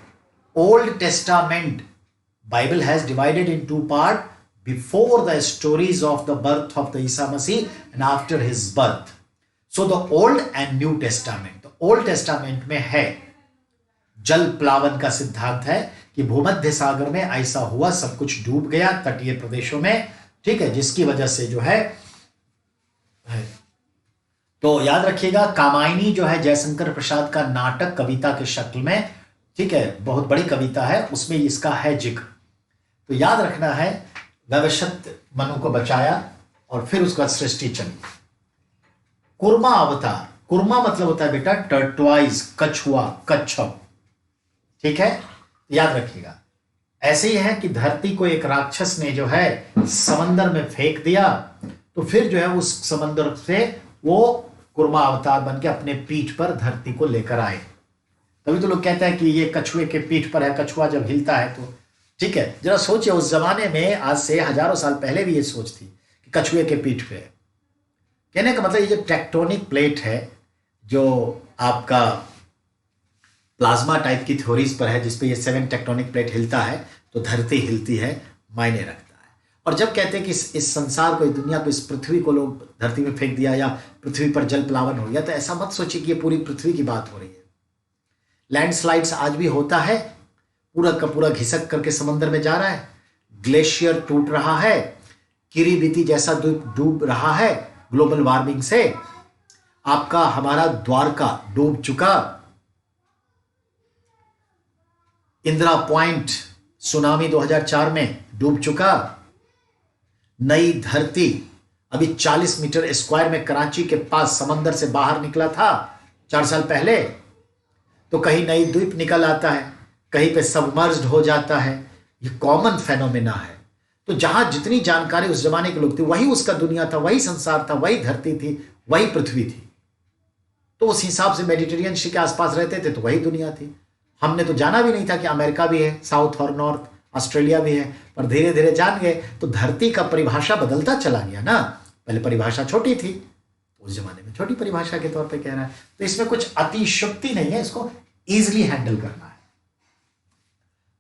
Old testament, Bible has divided in 2 part, before the stories of the birth of the Isa Masih and after his birth. So the Old and New Testament, the Old Testament में है, जल प्लावन का सिद्धांत है कि भूमध्य सागर में ऐसा हुआ, सब कुछ डूब गया तटीय प्रदेशों में, ठीक है, जिसकी वजह से जो है। तो याद रखिएगा, कामायनी जो है जयशंकर प्रसाद का नाटक कविता के शक्ल में, ठीक है, बहुत बड़ी कविता है, उसमें इसका है जिक्र। तो याद रखना है, वैवस्वत मनु को बचाया और फिर उसका सृष्टि चली। कुर्मा अवतार, कुर्मा मतलब होता है बेटा टर्टवाइज, कछुआ, कच्छप, ठीक है, याद रखिएगा। ऐसे ही है कि धरती को एक राक्षस ने जो है समंदर में फेंक दिया, तो फिर जो है उस समंदर से वो कुर्मा अवतार बन के अपने पीठ पर धरती को लेकर आए। तभी तो लोग कहते हैं कि ये कछुए के पीठ पर है, कछुआ जब हिलता है तो, ठीक है। जरा सोचिए, उस जमाने में आज से हजारों साल पहले भी ये सोच थी कि कछुए के पीठ पे। कहने का मतलब ये जो टेक्टोनिक प्लेट है, जो आपका प्लाज्मा टाइप की थ्योरीज पर है, जिसपे ये 7 टेक्टोनिक प्लेट हिलता है तो धरती हिलती है, मायने रखता है। और जब कहते हैं कि इस संसार को, इस दुनिया को, इस पृथ्वी को लोग धरती में फेंक दिया या पृथ्वी पर जल प्लावन हो गया, तो ऐसा मत सोचिए कि ये पूरी पृथ्वी की बात हो रही है। लैंडस्लाइड्स आज भी होता है, पूरा का पूरा घिसक करके समंदर में जा रहा है, ग्लेशियर टूट रहा है, किरीबिती जैसा डूब रहा है ग्लोबल वार्मिंग से। आपका हमारा द्वारका डूब चुका, इंदिरा पॉइंट सुनामी 2004 में डूब चुका। नई धरती अभी 40 मीटर स्क्वायर में कराची के पास समंदर से बाहर निकला था 4 साल पहले, तो कहीं नई द्वीप निकल आता है, कहीं पे सबमर्ज्ड हो जाता है। ये कॉमन फेनोमेना है। तो जहां जितनी जानकारी उस जमाने के लोग थे, वही उसका दुनिया था, वही संसार था, वही धरती थी, वही पृथ्वी थी। तो उस हिसाब से मेडिटेरियन सी के आसपास रहते थे तो वही दुनिया थी। हमने तो जाना भी नहीं था कि अमेरिका भी है, साउथ और नॉर्थ, ऑस्ट्रेलिया भी है, पर धीरे धीरे जान गए तो धरती का परिभाषा बदलता चला गया ना। पहले परिभाषा छोटी थी, उस जमाने में छोटी परिभाषा के तौर पे कह रहा है, तो इसमें कुछ अतिशयोक्ति नहीं है, इसको इजिली हैंडल करना है।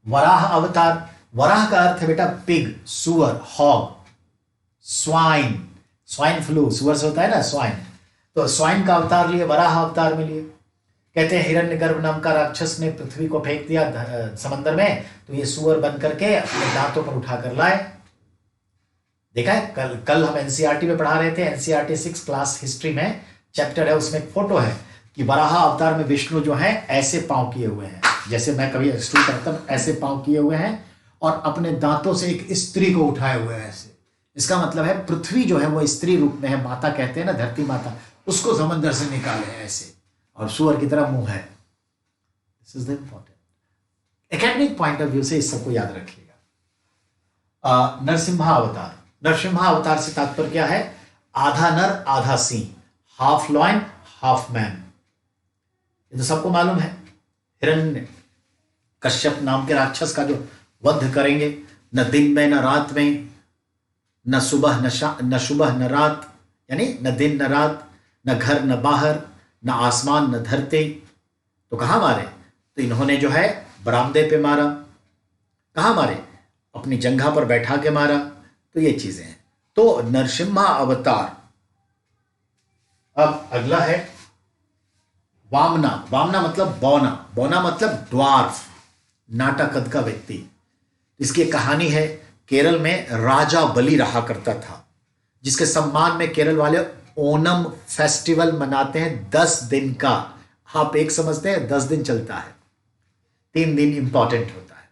वराह अवतार, वराह का अर्थ है बेटा पिग, सुअर, हॉग, स्वाइन, स्वाइन फ्लू सुअर से होता है ना, स्वाइन, तो स्वाइन का अवतार लिए, वराह अवतार में लिए। कहते हैं हिरण्यगर्भ नाम का राक्षस ने पृथ्वी को फेंक दिया समंदर में, तो ये सुअर बन करके अपने दांतों पर उठाकर लाए। देखा है, कल हम एनसीईआरटी में पढ़ा रहे थे, एनसीईआरटी 6 क्लास हिस्ट्री में चैप्टर है, उसमें एक फोटो है कि वराह अवतार में विष्णु जो है ऐसे पांव किए हुए हैं, जैसे मैं कभी एक्सप्लेन करता हूं, ऐसे पांव किए हुए हैं और अपने दांतों से एक स्त्री को उठाए हुए हैं ऐसे। इसका मतलब है पृथ्वी जो है वो स्त्री रूप में है, माता कहते हैं ना, धरती माता, उसको समंदर से निकाले हैं ऐसे, और सुअर की तरह मुंह है। This is the important academic point of view से इस सबको याद रखिएगा। नरसिम्हा अवतार, नरसिम्हा अवतार से तात्पर्य क्या है? आधा नर आधा Singh, half lion half man. ये तो सबको मालूम है। हिरण्य कश्यप नाम के राक्षस का जो वध करेंगे, न दिन में न रात में, न सुबह न सुबह न रात, यानी न दिन न रात, न घर न बाहर, न आसमान न धरती। तो कहाँ मारे? तो इन्होंने जो है बरामदे पे मारा। कहाँ मारे? अपनी जंघा पर बैठा के मारा। तो ये चीजें हैं। तो नरसिम्हा अवतार। अब अगला है वामना। वामना मतलब बौना। बौना मतलब ड्वार्फ, नाटा कद का व्यक्ति। इसकी एक कहानी है। केरल में राजा बलि रहा करता था, जिसके सम्मान में केरल वाले ओनम फेस्टिवल मनाते हैं 10 दिन का। आप एक समझते हैं 10 दिन चलता है, 3 दिन इंपॉर्टेंट होता है।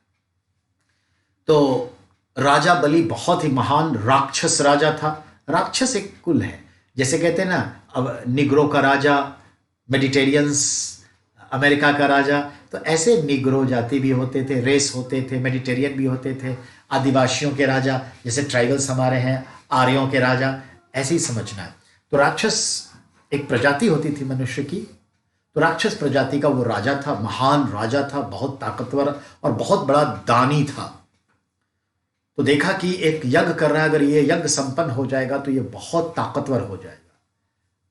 तो राजा बलि बहुत ही महान राक्षस राजा था। राक्षस एक कुल है, जैसे कहते हैं ना, अब निग्रो का राजा, मेडिटेरियंस अमेरिका का राजा। तो ऐसे निग्रो जाति भी होते थे, रेस होते थे, मेडिटेरियन भी होते थे। आदिवासियों के राजा, जैसे ट्राइबल्स हमारे हैं, आर्यों के राजा, ऐसे ही समझना है। तो राक्षस एक प्रजाति होती थी मनुष्य की। तो राक्षस प्रजाति का वो राजा था, महान राजा था, बहुत ताकतवर और बहुत बड़ा दानी था। तो देखा कि एक यज्ञ कर रहा है, अगर ये यज्ञ संपन्न हो जाएगा तो ये बहुत ताकतवर हो जाएगा।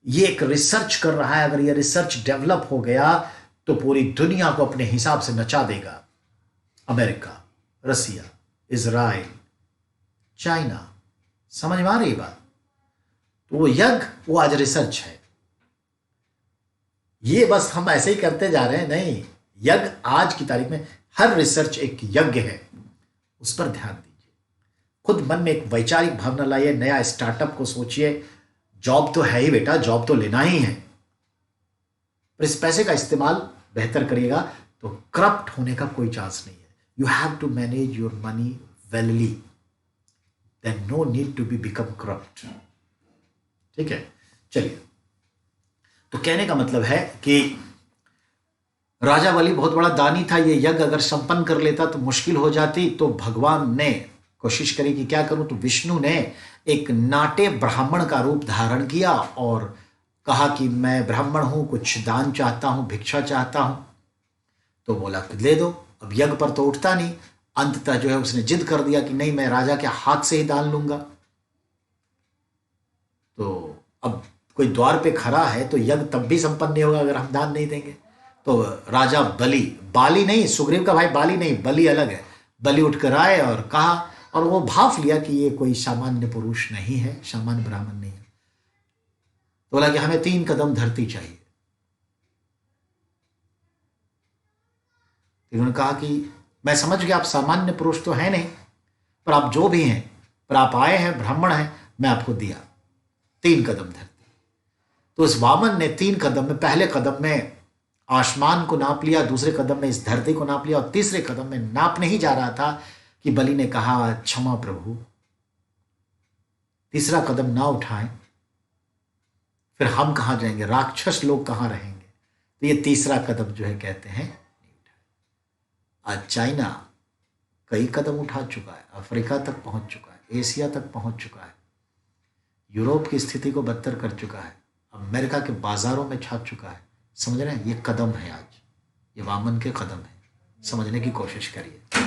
ये एक रिसर्च कर रहा है, अगर ये रिसर्च डेवलप हो गया तो पूरी दुनिया को अपने हिसाब से नचा देगा। अमेरिका, रसिया, इजराइल, चाइना, समझ में आ रही बात? तो वो यज्ञ, वो आज रिसर्च है। ये बस हम ऐसे ही करते जा रहे हैं, नहीं। यज्ञ आज की तारीख में हर रिसर्च एक यज्ञ है, उस पर ध्यान दीजिए। खुद मन में एक वैचारिक भावना लाइए, नया स्टार्टअप को सोचिए। जॉब तो है ही बेटा, जॉब तो लेना ही है, पर इस पैसे का इस्तेमाल बेहतर करिएगा तो करप्ट होने का कोई चांस नहीं है। You have to manage your money well, then no need to be become corrupt. ठीक है, चलिए। तो कहने का मतलब है कि राजा बलि बहुत बड़ा दानी था। ये यज्ञ अगर संपन्न कर लेता तो मुश्किल हो जाती। तो भगवान ने कोशिश करी कि क्या करूं, तो विष्णु ने एक नाटे ब्राह्मण का रूप धारण किया और कहा कि मैं ब्राह्मण हूं, कुछ दान चाहता हूं, भिक्षा चाहता हूं। तो बोला कि ले दो। अब यज्ञ पर तो उठता नहीं। अंततः जो है उसने जिद कर दिया कि नहीं, मैं राजा के हाथ से ही दान लूंगा। तो अब कोई द्वार पे खड़ा है तो यज्ञ तब भी संपन्न नहीं होगा अगर हम दान नहीं देंगे। तो राजा बलि, बाली नहीं, सुग्रीव का भाई बाली नहीं, बलि अलग है। बलि उठकर आए और कहा, और वो भाफ लिया कि ये कोई सामान्य पुरुष नहीं है, सामान्य ब्राह्मण नहीं है। तो बोला कि हमें 3 कदम धरती चाहिए। उन्होंने कहा कि मैं समझ गया आप सामान्य पुरुष तो है नहीं, पर आप जो भी हैं, पर आप आए हैं, ब्राह्मण हैं, मैं आपको दिया 3 कदम धरती। तो उस वामन ने 3 कदम में, पहले कदम में आसमान को नाप लिया, दूसरे कदम में इस धरती को नाप लिया, और तीसरे कदम में नापने ही जा रहा था कि बलि ने कहा, क्षमा प्रभु, तीसरा कदम ना उठाएं, फिर हम कहां जाएंगे, राक्षस लोग कहां रहेंगे। तो ये तीसरा कदम जो है कहते हैं नहीं उठाए। आज चाइना कई कदम उठा चुका है, अफ्रीका तक पहुंच चुका है, एशिया तक पहुंच चुका है, यूरोप की स्थिति को बदतर कर चुका है, अमेरिका के बाजारों में छाप चुका है। समझ रहे हैं? ये कदम है, आज ये वामन के कदम है। समझने की कोशिश करिए।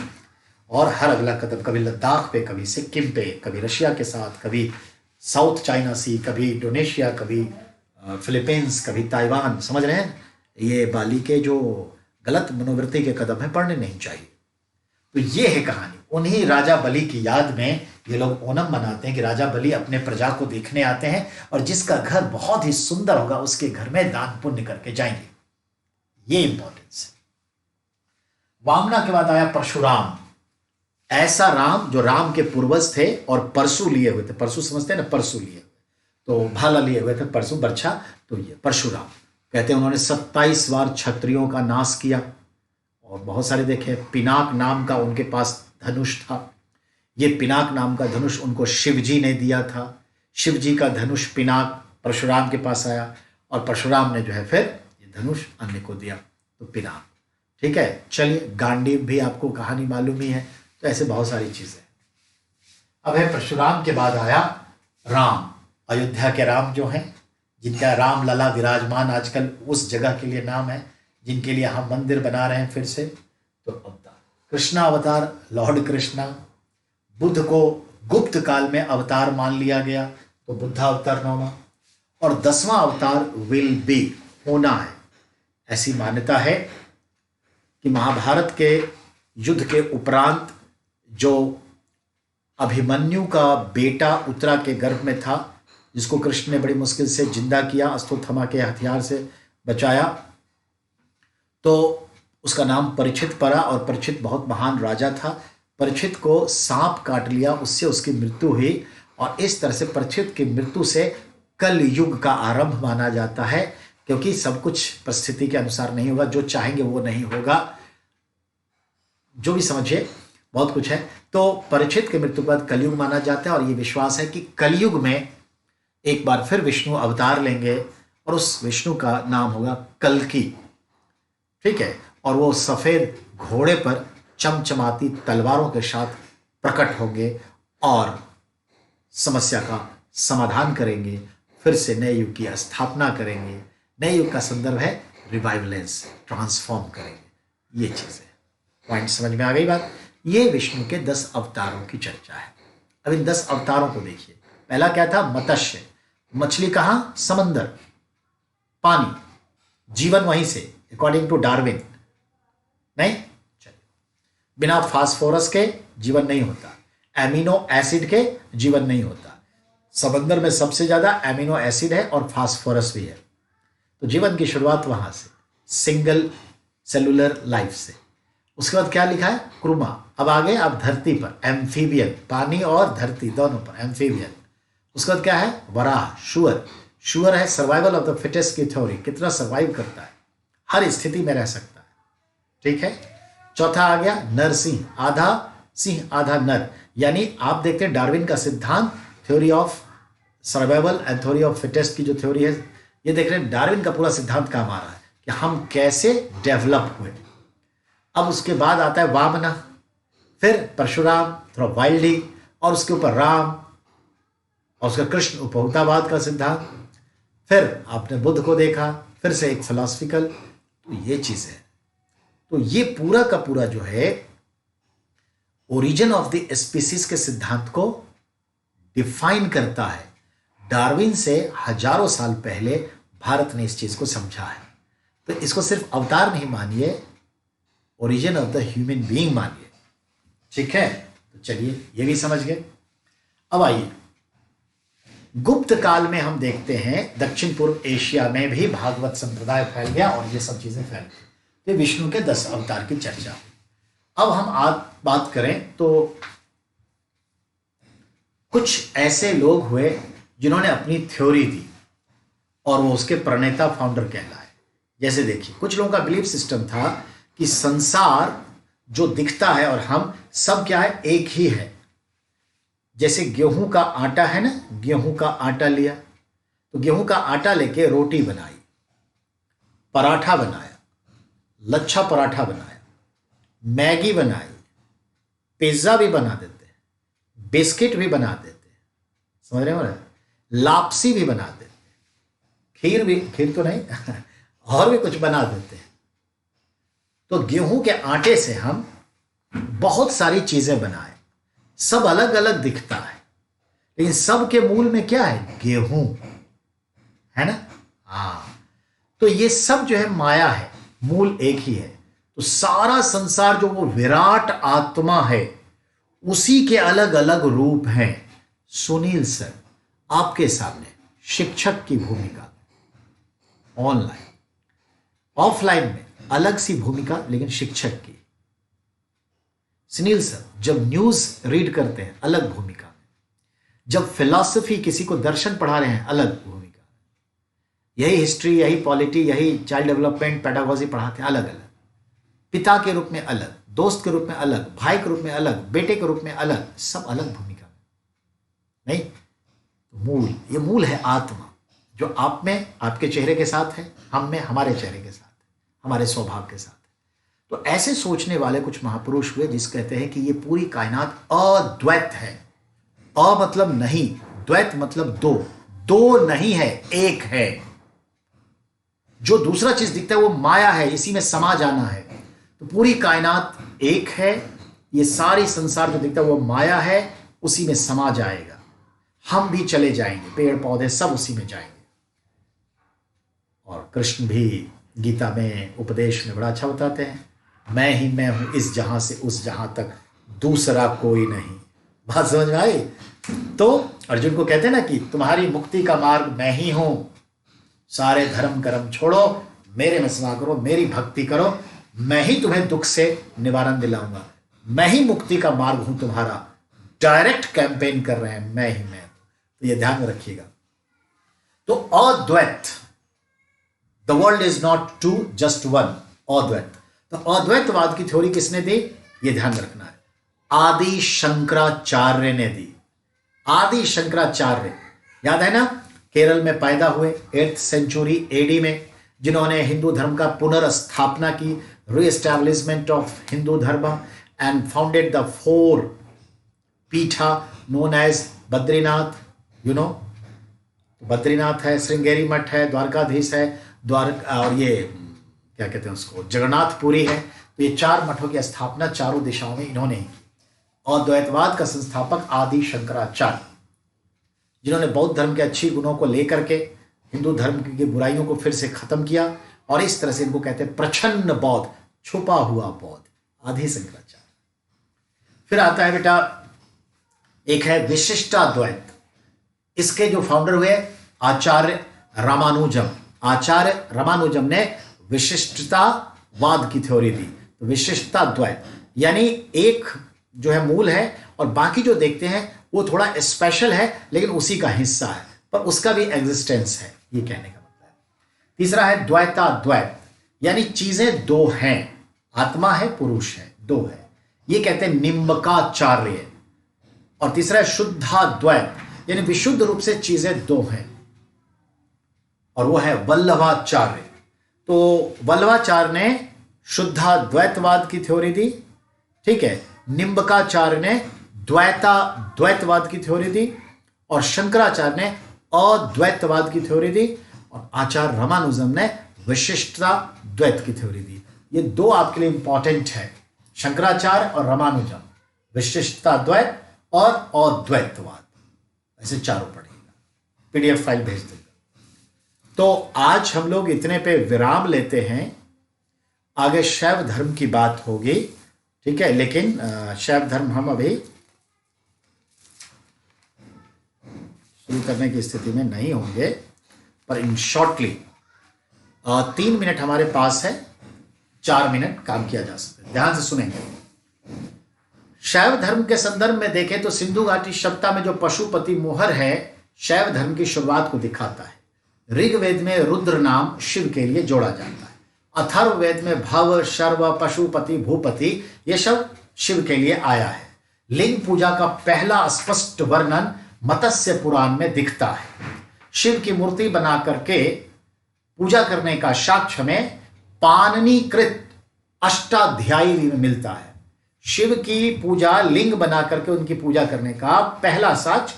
और हर अगला कदम, कभी लद्दाख पे, कभी सिक्किम पे, कभी रशिया के साथ, कभी साउथ चाइना सी, कभी इंडोनेशिया, कभी फिलीपींस, कभी ताइवान। समझ रहे हैं? ये बाली के जो गलत मनोवृत्ति के कदम है, पढ़ने नहीं चाहिए। तो ये है कहानी। उन्हीं राजा बलि की याद में ये लोग ओणम मनाते हैं कि राजा बलि अपने प्रजा को देखने आते हैं और जिसका घर बहुत ही सुंदर होगा उसके घर में दान पुण्य करके जाएंगे। ये इंपॉर्टेंस है। वामना के बाद आया परशुराम। ऐसा राम जो राम के पूर्वज थे और परशु लिए हुए थे। परशु समझते हैं ना, परशु लिए हुए, तो भाला लिए हुए थे, परशु बर्छा। तो ये परशुराम कहते हैं उन्होंने 27 बार क्षत्रियों का नाश किया। और बहुत सारे देखे, पिनाक नाम का उनके पास धनुष था। ये पिनाक नाम का धनुष उनको शिव जी ने दिया था। शिव जी का धनुष पिनाक परशुराम के पास आया और परशुराम ने जो है फिर ये धनुष अन्य को दिया, तो पिनाक। ठीक है, चलिए। गांडीव भी आपको कहानी मालूम ही है। तो ऐसे बहुत सारी चीजें। अब है परशुराम के बाद आया राम। अयोध्या के राम जो हैं, जिनका राम लला विराजमान आजकल उस जगह के लिए नाम है। जिनके लिए हम मंदिर बना रहे हैं फिर से, तो अवतार। कृष्णा अवतार लॉर्ड कृष्णा, बुद्ध को गुप्त काल में अवतार मान लिया गया तो बुद्धा अवतार 9वां, और 10वां अवतार विल बी, होना है। ऐसी मान्यता है कि महाभारत के युद्ध के उपरांत जो अभिमन्यु का बेटा उत्तरा के गर्भ में था, जिसको कृष्ण ने बड़ी मुश्किल से जिंदा किया, अश्वत्थामा के हथियार से बचाया, तो उसका नाम परीक्षित पड़ा, और परीक्षित बहुत महान राजा था। परीक्षित को सांप काट लिया, उससे उसकी मृत्यु हुई, और इस तरह से परीक्षित की मृत्यु से कल युग का आरंभ माना जाता है, क्योंकि सब कुछ परिस्थिति के अनुसार नहीं होगा, जो चाहेंगे वो नहीं होगा, जो भी समझिए बहुत कुछ है। तो परीक्षित के मृत्यु के बाद कलयुग माना जाता है, और ये विश्वास है कि कलयुग में एक बार फिर विष्णु अवतार लेंगे, और उस विष्णु का नाम होगा कल्कि, ठीक है, और वो सफेद घोड़े पर चमचमाती तलवारों के साथ प्रकट होंगे और समस्या का समाधान करेंगे, फिर से नए युग की स्थापना करेंगे। नए युग का संदर्भ है रिवाइवलेंस, ट्रांसफॉर्म करेंगे। ये चीज़ है, पॉइंट समझ में आ गई बात। ये विष्णु के 10 अवतारों की चर्चा है। अब इन 10 अवतारों को देखिए। पहला क्या था? मत्स्य, मछली कहाँ? समंदर, पानी, जीवन वहीं से, अकॉर्डिंग टू डार्विन। नहीं, चलिए, बिना फास्फोरस के जीवन नहीं होता, एमिनो एसिड के जीवन नहीं होता। समंदर में सबसे ज्यादा एमिनो एसिड है और फास्फोरस भी है, तो जीवन की शुरुआत वहां से, सिंगल सेलुलर लाइफ से। उसके बाद क्या लिखा है? क्रुमा। अब आगे आप धरती पर, एम्फीबियन, पानी और धरती दोनों पर एम्फीबियन। उसके बाद क्या है? वराह, शुअर। शुअर है सर्वाइवल ऑफ द फिटेस्ट की थ्योरी, कितना सर्वाइव करता है, हर स्थिति में रह सकता है, ठीक है। चौथा आ गया नरसिंह, आधा सिंह आधा नर, यानी आप देखते हैं डार्विन का सिद्धांत, theory of survival and theory of fittest की जो थ्योरी है, ये देख रहे हैं डार्विन का पूरा सिद्धांत काम आ रहा है कि हम कैसे डेवलप हुए। अब उसके बाद आता है वामना, फिर परशुराम, थोड़ा वाइल्डी, और उसके ऊपर राम, और उसका कृष्ण उपभोक्तावाद का सिद्धांत, फिर आपने बुद्ध को देखा, फिर से एक फिलोसफिकल। तो ये चीज है, तो ये पूरा का पूरा जो है ओरिजिन ऑफ द स्पीसीज के सिद्धांत को डिफाइन करता है। डार्विन से हजारों साल पहले भारत ने इस चीज को समझा है। तो इसको सिर्फ अवतार नहीं मानिए, origin of the human being मानिए, ठीक है। तो चलिए ये भी समझ गए। अब आइए, गुप्त काल में हम देखते हैं दक्षिण पूर्व एशिया में भी भागवत संप्रदाय फैल गया और ये सब चीजें फैल गई। तो विष्णु के 10 अवतार की चर्चा। अब हम आज बात करें तो कुछ ऐसे लोग हुए जिन्होंने अपनी थ्योरी दी और वो उसके प्रणेता, फाउंडर कहलाए। जैसे देखिए, कुछ लोगों का बिलीफ सिस्टम था कि संसार जो दिखता है और हम सब क्या है, एक ही है। जैसे गेहूं का आटा है ना, गेहूं का आटा लिया तो गेहूं का आटा लेके रोटी बनाई, पराठा बनाया, लच्छा पराठा बनाया, मैगी बनाई, पिज्जा भी बना देते हैं, बिस्किट भी बना देते हैं, समझ रहे हो ना, लापसी भी बना देते हैं, खीर भी, खीर तो नहीं और भी कुछ बना देते हैं। तो गेहूं के आटे से हम बहुत सारी चीजें बनाए, सब अलग अलग दिखता है, लेकिन सब के मूल में क्या है? गेहूं है ना। हाँ, तो ये सब जो है माया है, मूल एक ही है। तो सारा संसार जो वो विराट आत्मा है, उसी के अलग अलग रूप हैं। सुनील सर आपके सामने शिक्षक की भूमिका, ऑनलाइन, ऑफलाइन में अलग सी भूमिका, लेकिन शिक्षक की। सुनील सर जब न्यूज रीड करते हैं अलग भूमिका में, जब फिलॉसफी किसी को दर्शन पढ़ा रहे हैं अलग भूमिका, यही हिस्ट्री, यही पॉलिटी, यही चाइल्ड डेवलपमेंट, पेडागोजी पढ़ाते हैं अलग अलग, पिता के रूप में अलग, दोस्त के रूप में अलग, भाई के रूप में अलग, बेटे के रूप में अलग, सब अलग भूमिका में। नहीं, तो मूल, ये मूल है आत्मा, जो आप में, आपके चेहरे के साथ है, हम में, हमारे चेहरे के साथ है, हमारे स्वभाव के साथ है। तो ऐसे सोचने वाले कुछ महापुरुष हुए जिस कहते हैं कि ये पूरी कायनात अद्वैत है। अ मतलब नहीं, द्वैत मतलब दो, दो नहीं है, एक है। जो दूसरा चीज दिखता है वो माया है, इसी में समा जाना है। तो पूरी कायनात एक है, ये सारी संसार जो दिखता है वो माया है, उसी में समा जाएगा। हम भी चले जाएंगे, पेड़ पौधे सब उसी में जाएंगे। और कृष्ण भी गीता में उपदेश में बड़ा अच्छा बताते हैं, मैं ही मैं हूं, इस जहां से उस जहां तक दूसरा कोई नहीं। बात समझ में आई? तो अर्जुन को कहते हैं ना कि तुम्हारी मुक्ति का मार्ग मैं ही हूं, सारे धर्म कर्म छोड़ो, मेरे में समा करो, मेरी भक्ति करो, मैं ही तुम्हें दुख से निवारण दिलाऊंगा, मैं ही मुक्ति का मार्ग हूं तुम्हारा। डायरेक्ट कैंपेन कर रहे हैं, मैं ही मैं। तो ये ध्यान में रखिएगा। तो Advaita, the world is not two just one, Advaita. तो अद्वैतवाद की थ्योरी किसने दी, ये ध्यान रखना है, आदि शंकराचार्य ने दी। आदि शंकराचार्य याद है ना, केरल में पैदा हुए 8th सेंचुरी एडी में, जिन्होंने हिंदू धर्म का पुनर्स्थापना की, रीएस्टैब्लिशमेंट ऑफ हिंदू धर्म, and founded the 4 peetha known as Badrinath. You know, Badrinath है, श्रृंगेरी मठ है, द्वारकाधीश है, और ये क्या कहते हैं उसको, जगन्नाथपुरी है। तो ये 4 मठों की स्थापना चारों दिशाओं में इन्होंने की। और द्वैतवाद का संस्थापक आदि शंकराचार्य, जिन्होंने बौद्ध धर्म के अच्छी गुणों को लेकर के हिंदू धर्म की बुराइयों को फिर से खत्म किया, और इस तरह से इनको कहते हैं प्रच्छन्न बौद्ध, छुपा हुआ बौद्ध, आदि शंकराचार्य। फिर आता है बेटा, एक है विशिष्टाद्वैत। इसके जो फाउंडर हुए आचार्य रामानुजम। आचार्य रामानुजम ने विशिष्टतावाद की थ्योरी दी। तो विशिष्टाद्वैत यानी एक जो है मूल है, और बाकी जो देखते हैं वो थोड़ा स्पेशल है, लेकिन उसी का हिस्सा है, पर उसका भी एग्जिस्टेंस है, ये कहने का मतलब है। तीसरा है द्वैताद्वैत, यानी चीजें दो हैं, आत्मा है, पुरुष है, दो है, ये कहते हैं निम्बकाचार्य। और तीसरा है शुद्धाद्वैत, यानी विशुद्ध रूप से चीजें दो हैं, और वो है वल्लभाचार्य। तो वल्लभाचार्य ने शुद्धाद्वैतवाद की थ्योरी दी, ठीक है। निम्बकाचार्य ने द्वैतवाद की थ्योरी दी, और शंकराचार्य ने अद्वैतवाद की थ्योरी दी, और आचार्य रामानुजम ने विशिष्टाद्वैत की थ्योरी दी। ये 2 आपके लिए इंपॉर्टेंट है, शंकराचार्य और रामानुजम, विशिष्टाद्वैत और अद्वैतवाद। ऐसे चारों पढ़िएगा, PDF फाइल भेज देगा। तो आज हम लोग इतने पे विराम लेते हैं, आगे शैव धर्म की बात होगी, ठीक है। लेकिन शैव धर्म हम अभी शुरू करने की स्थिति में नहीं होंगे, पर इन शॉर्टली 3 मिनट हमारे पास है, 4 मिनट काम किया जा सकता है। ध्यान से सुनेंगे। शैव धर्म के संदर्भ में देखें तो सिंधु घाटी सभ्यता में जो पशुपति मोहर है, शैव धर्म की शुरुआत को दिखाता है। ऋग्वेद में रुद्र नाम शिव के लिए जोड़ा जाता है। अथर्ववेद में भव, शर्व, पशुपति, भूपति, ये सब शिव के लिए आया है। लिंग पूजा का पहला स्पष्ट वर्णन मत्स्य पुराण में दिखता है। शिव की मूर्ति बना करके पूजा करने का साक्ष्य में पाणिनिकृत अष्टाध्यायी में मिलता है। शिव की पूजा लिंग बना करके उनकी पूजा करने का पहला साक्ष्य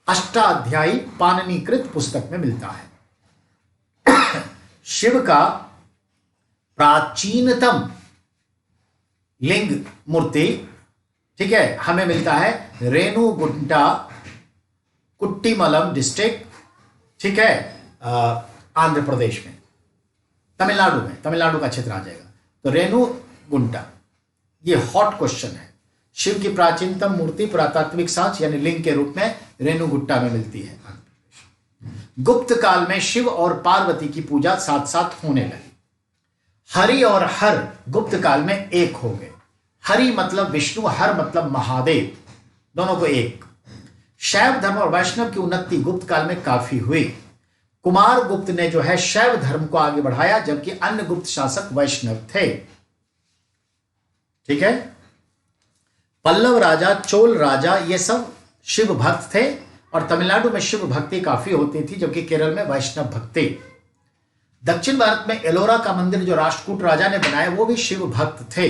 अष्टाध्यायी पाणिनिकृत पुस्तक में मिलता है। शिव का प्राचीनतम लिंग मूर्ति, ठीक है, हमें मिलता है रेणुगुंटा, कुट्टीमलम डिस्ट्रिक्ट, ठीक है, आंध्र प्रदेश में, तमिलनाडु में, तमिलनाडु का क्षेत्र आ जाएगा। तो रेणुगुंटा, ये हॉट क्वेश्चन है। शिव की प्राचीनतम मूर्ति पुरातात्विक साक्ष्य यानी लिंग के रूप में रेणुगुट्टा में मिलती है। गुप्त काल में शिव और पार्वती की पूजा साथ साथ होने लगी। हरि और हर गुप्त काल में एक हो गए। हरि मतलब विष्णु, हर मतलब महादेव, दोनों को एक। शैव धर्म और वैष्णव की उन्नति गुप्त काल में काफी हुई। कुमार गुप्त ने जो है शैव धर्म को आगे बढ़ाया, जबकि अन्य गुप्त शासक वैष्णव थे, ठीक है। पल्लव राजा, चोल राजा, ये सब शिव भक्त थे, और तमिलनाडु में शिव भक्ति काफी होती थी, जबकि केरल में वैष्णव भक्ति। दक्षिण भारत में एलोरा का मंदिर जो राष्ट्रकूट राजा ने बनाया, वो भी शिव भक्त थे।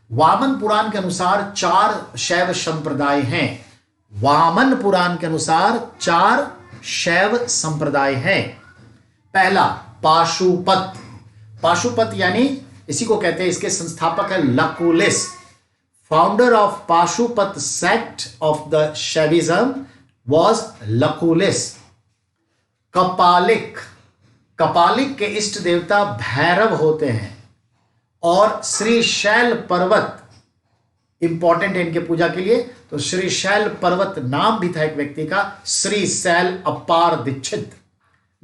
वामन पुराण के अनुसार 4 शैव संप्रदाय हैं। वामन पुराण के अनुसार 4 शैव संप्रदाय हैं। पहला पाशुपत। पाशुपत यानी इसी को कहते हैं, इसके संस्थापक है Lakulisha. Founder of Pashupata sect of the Shaivism was Lakulisha. Kapalika, Kapalika के इष्ट देवता भैरव होते हैं। और श्रीशैल पर्वत इंपॉर्टेंट है इनके पूजा के लिए, तो श्रीशैल पर्वत नाम भी था एक व्यक्ति का, श्रीशैल अपार दीक्षित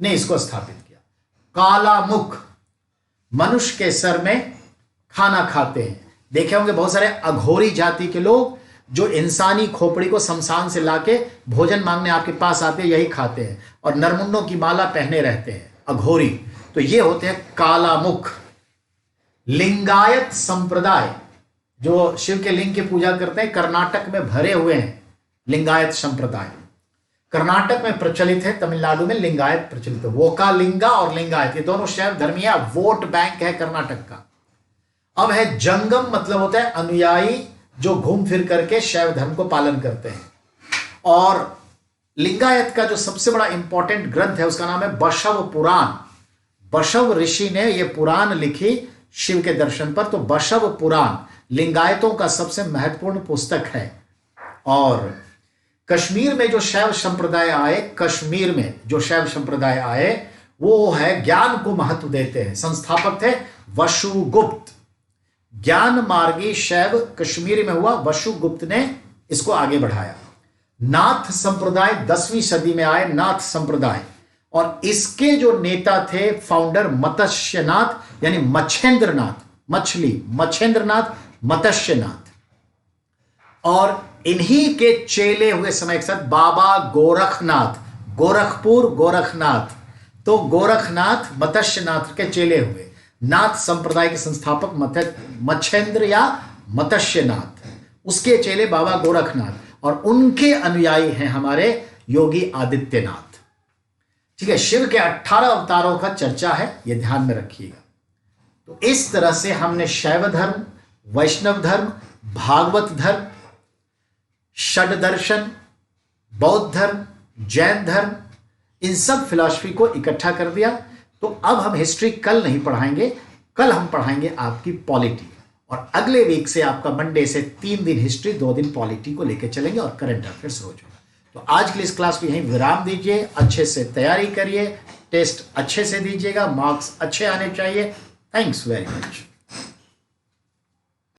ने इसको स्थापित किया। काला मुख, मनुष्य के सर में खाना खाते हैं। देखे होंगे बहुत सारे अघोरी जाति के लोग जो इंसानी खोपड़ी को शमशान से लाके भोजन मांगने आपके पास आते हैं, यही खाते हैं और नरमुंडों की माला पहने रहते हैं, अघोरी। तो ये होते हैं काला मुख। लिंगायत संप्रदाय, जो शिव के लिंग की पूजा करते हैं, कर्नाटक में भरे हुए हैं लिंगायत संप्रदाय। कर्नाटक में प्रचलित है, तमिलनाडु में लिंगायत प्रचलित है। वोकालिंगा और लिंगायत ये दोनों शैव धर्मीय वोट बैंक है कर्नाटक का। अब है जंगम, मतलब होता है अनुयायी जो घूम फिर करके शैव धर्म को पालन करते हैं। और लिंगायत का जो सबसे बड़ा इंपॉर्टेंट ग्रंथ है उसका नाम है बशव पुराण। बशव ऋषि ने यह पुराण लिखी शिव के दर्शन पर, तो बशव पुराण लिंगायतों का सबसे महत्वपूर्ण पुस्तक है। और कश्मीर में जो शैव संप्रदाय आए, कश्मीर में जो शैव संप्रदाय आए वो है ज्ञान को महत्व देते हैं। संस्थापक थे वसुगुप्त। ज्ञान मार्गी शैव कश्मीर में हुआ, वसुगुप्त ने इसको आगे बढ़ाया। नाथ संप्रदाय 10वीं सदी में आए, नाथ संप्रदाय, और इसके जो नेता थे फाउंडर मत्स्यनाथ यानी मच्छेंद्रनाथ, मछली मच्छेंद्रनाथ मत्स्यनाथ। और इन्हीं के चेले हुए समय के साथ बाबा गोरखनाथ, गोरखपुर गोरखनाथ, तो गोरखनाथ मत्स्यनाथ के चेले हुए। नाथ संप्रदाय के संस्थापक मच्छेंद्र या मत्स्यनाथ, उसके चेले बाबा गोरखनाथ, और उनके अनुयायी हैं हमारे योगी आदित्यनाथ। ठीक है, शिव के 18 अवतारों का चर्चा है, यह ध्यान में रखिएगा। तो इस तरह से हमने शैव धर्म, वैष्णव धर्म, भागवत धर्म, षड दर्शन, बौद्ध धर्म, जैन धर्म, इन सब फिलॉसफी को इकट्ठा कर दिया। तो अब हम हिस्ट्री कल नहीं पढ़ाएंगे, कल हम पढ़ाएंगे आपकी पॉलिटी। और अगले वीक से आपका मंडे से 3 दिन हिस्ट्री, 2 दिन पॉलिटी को लेकर चलेंगे और करंट अफेयर्स रोज होगा। तो आज के लिए इस क्लास को यहीं विराम दीजिए। अच्छे से तैयारी करिए, टेस्ट अच्छे से दीजिएगा, मार्क्स अच्छे आने चाहिए। Thanks very much.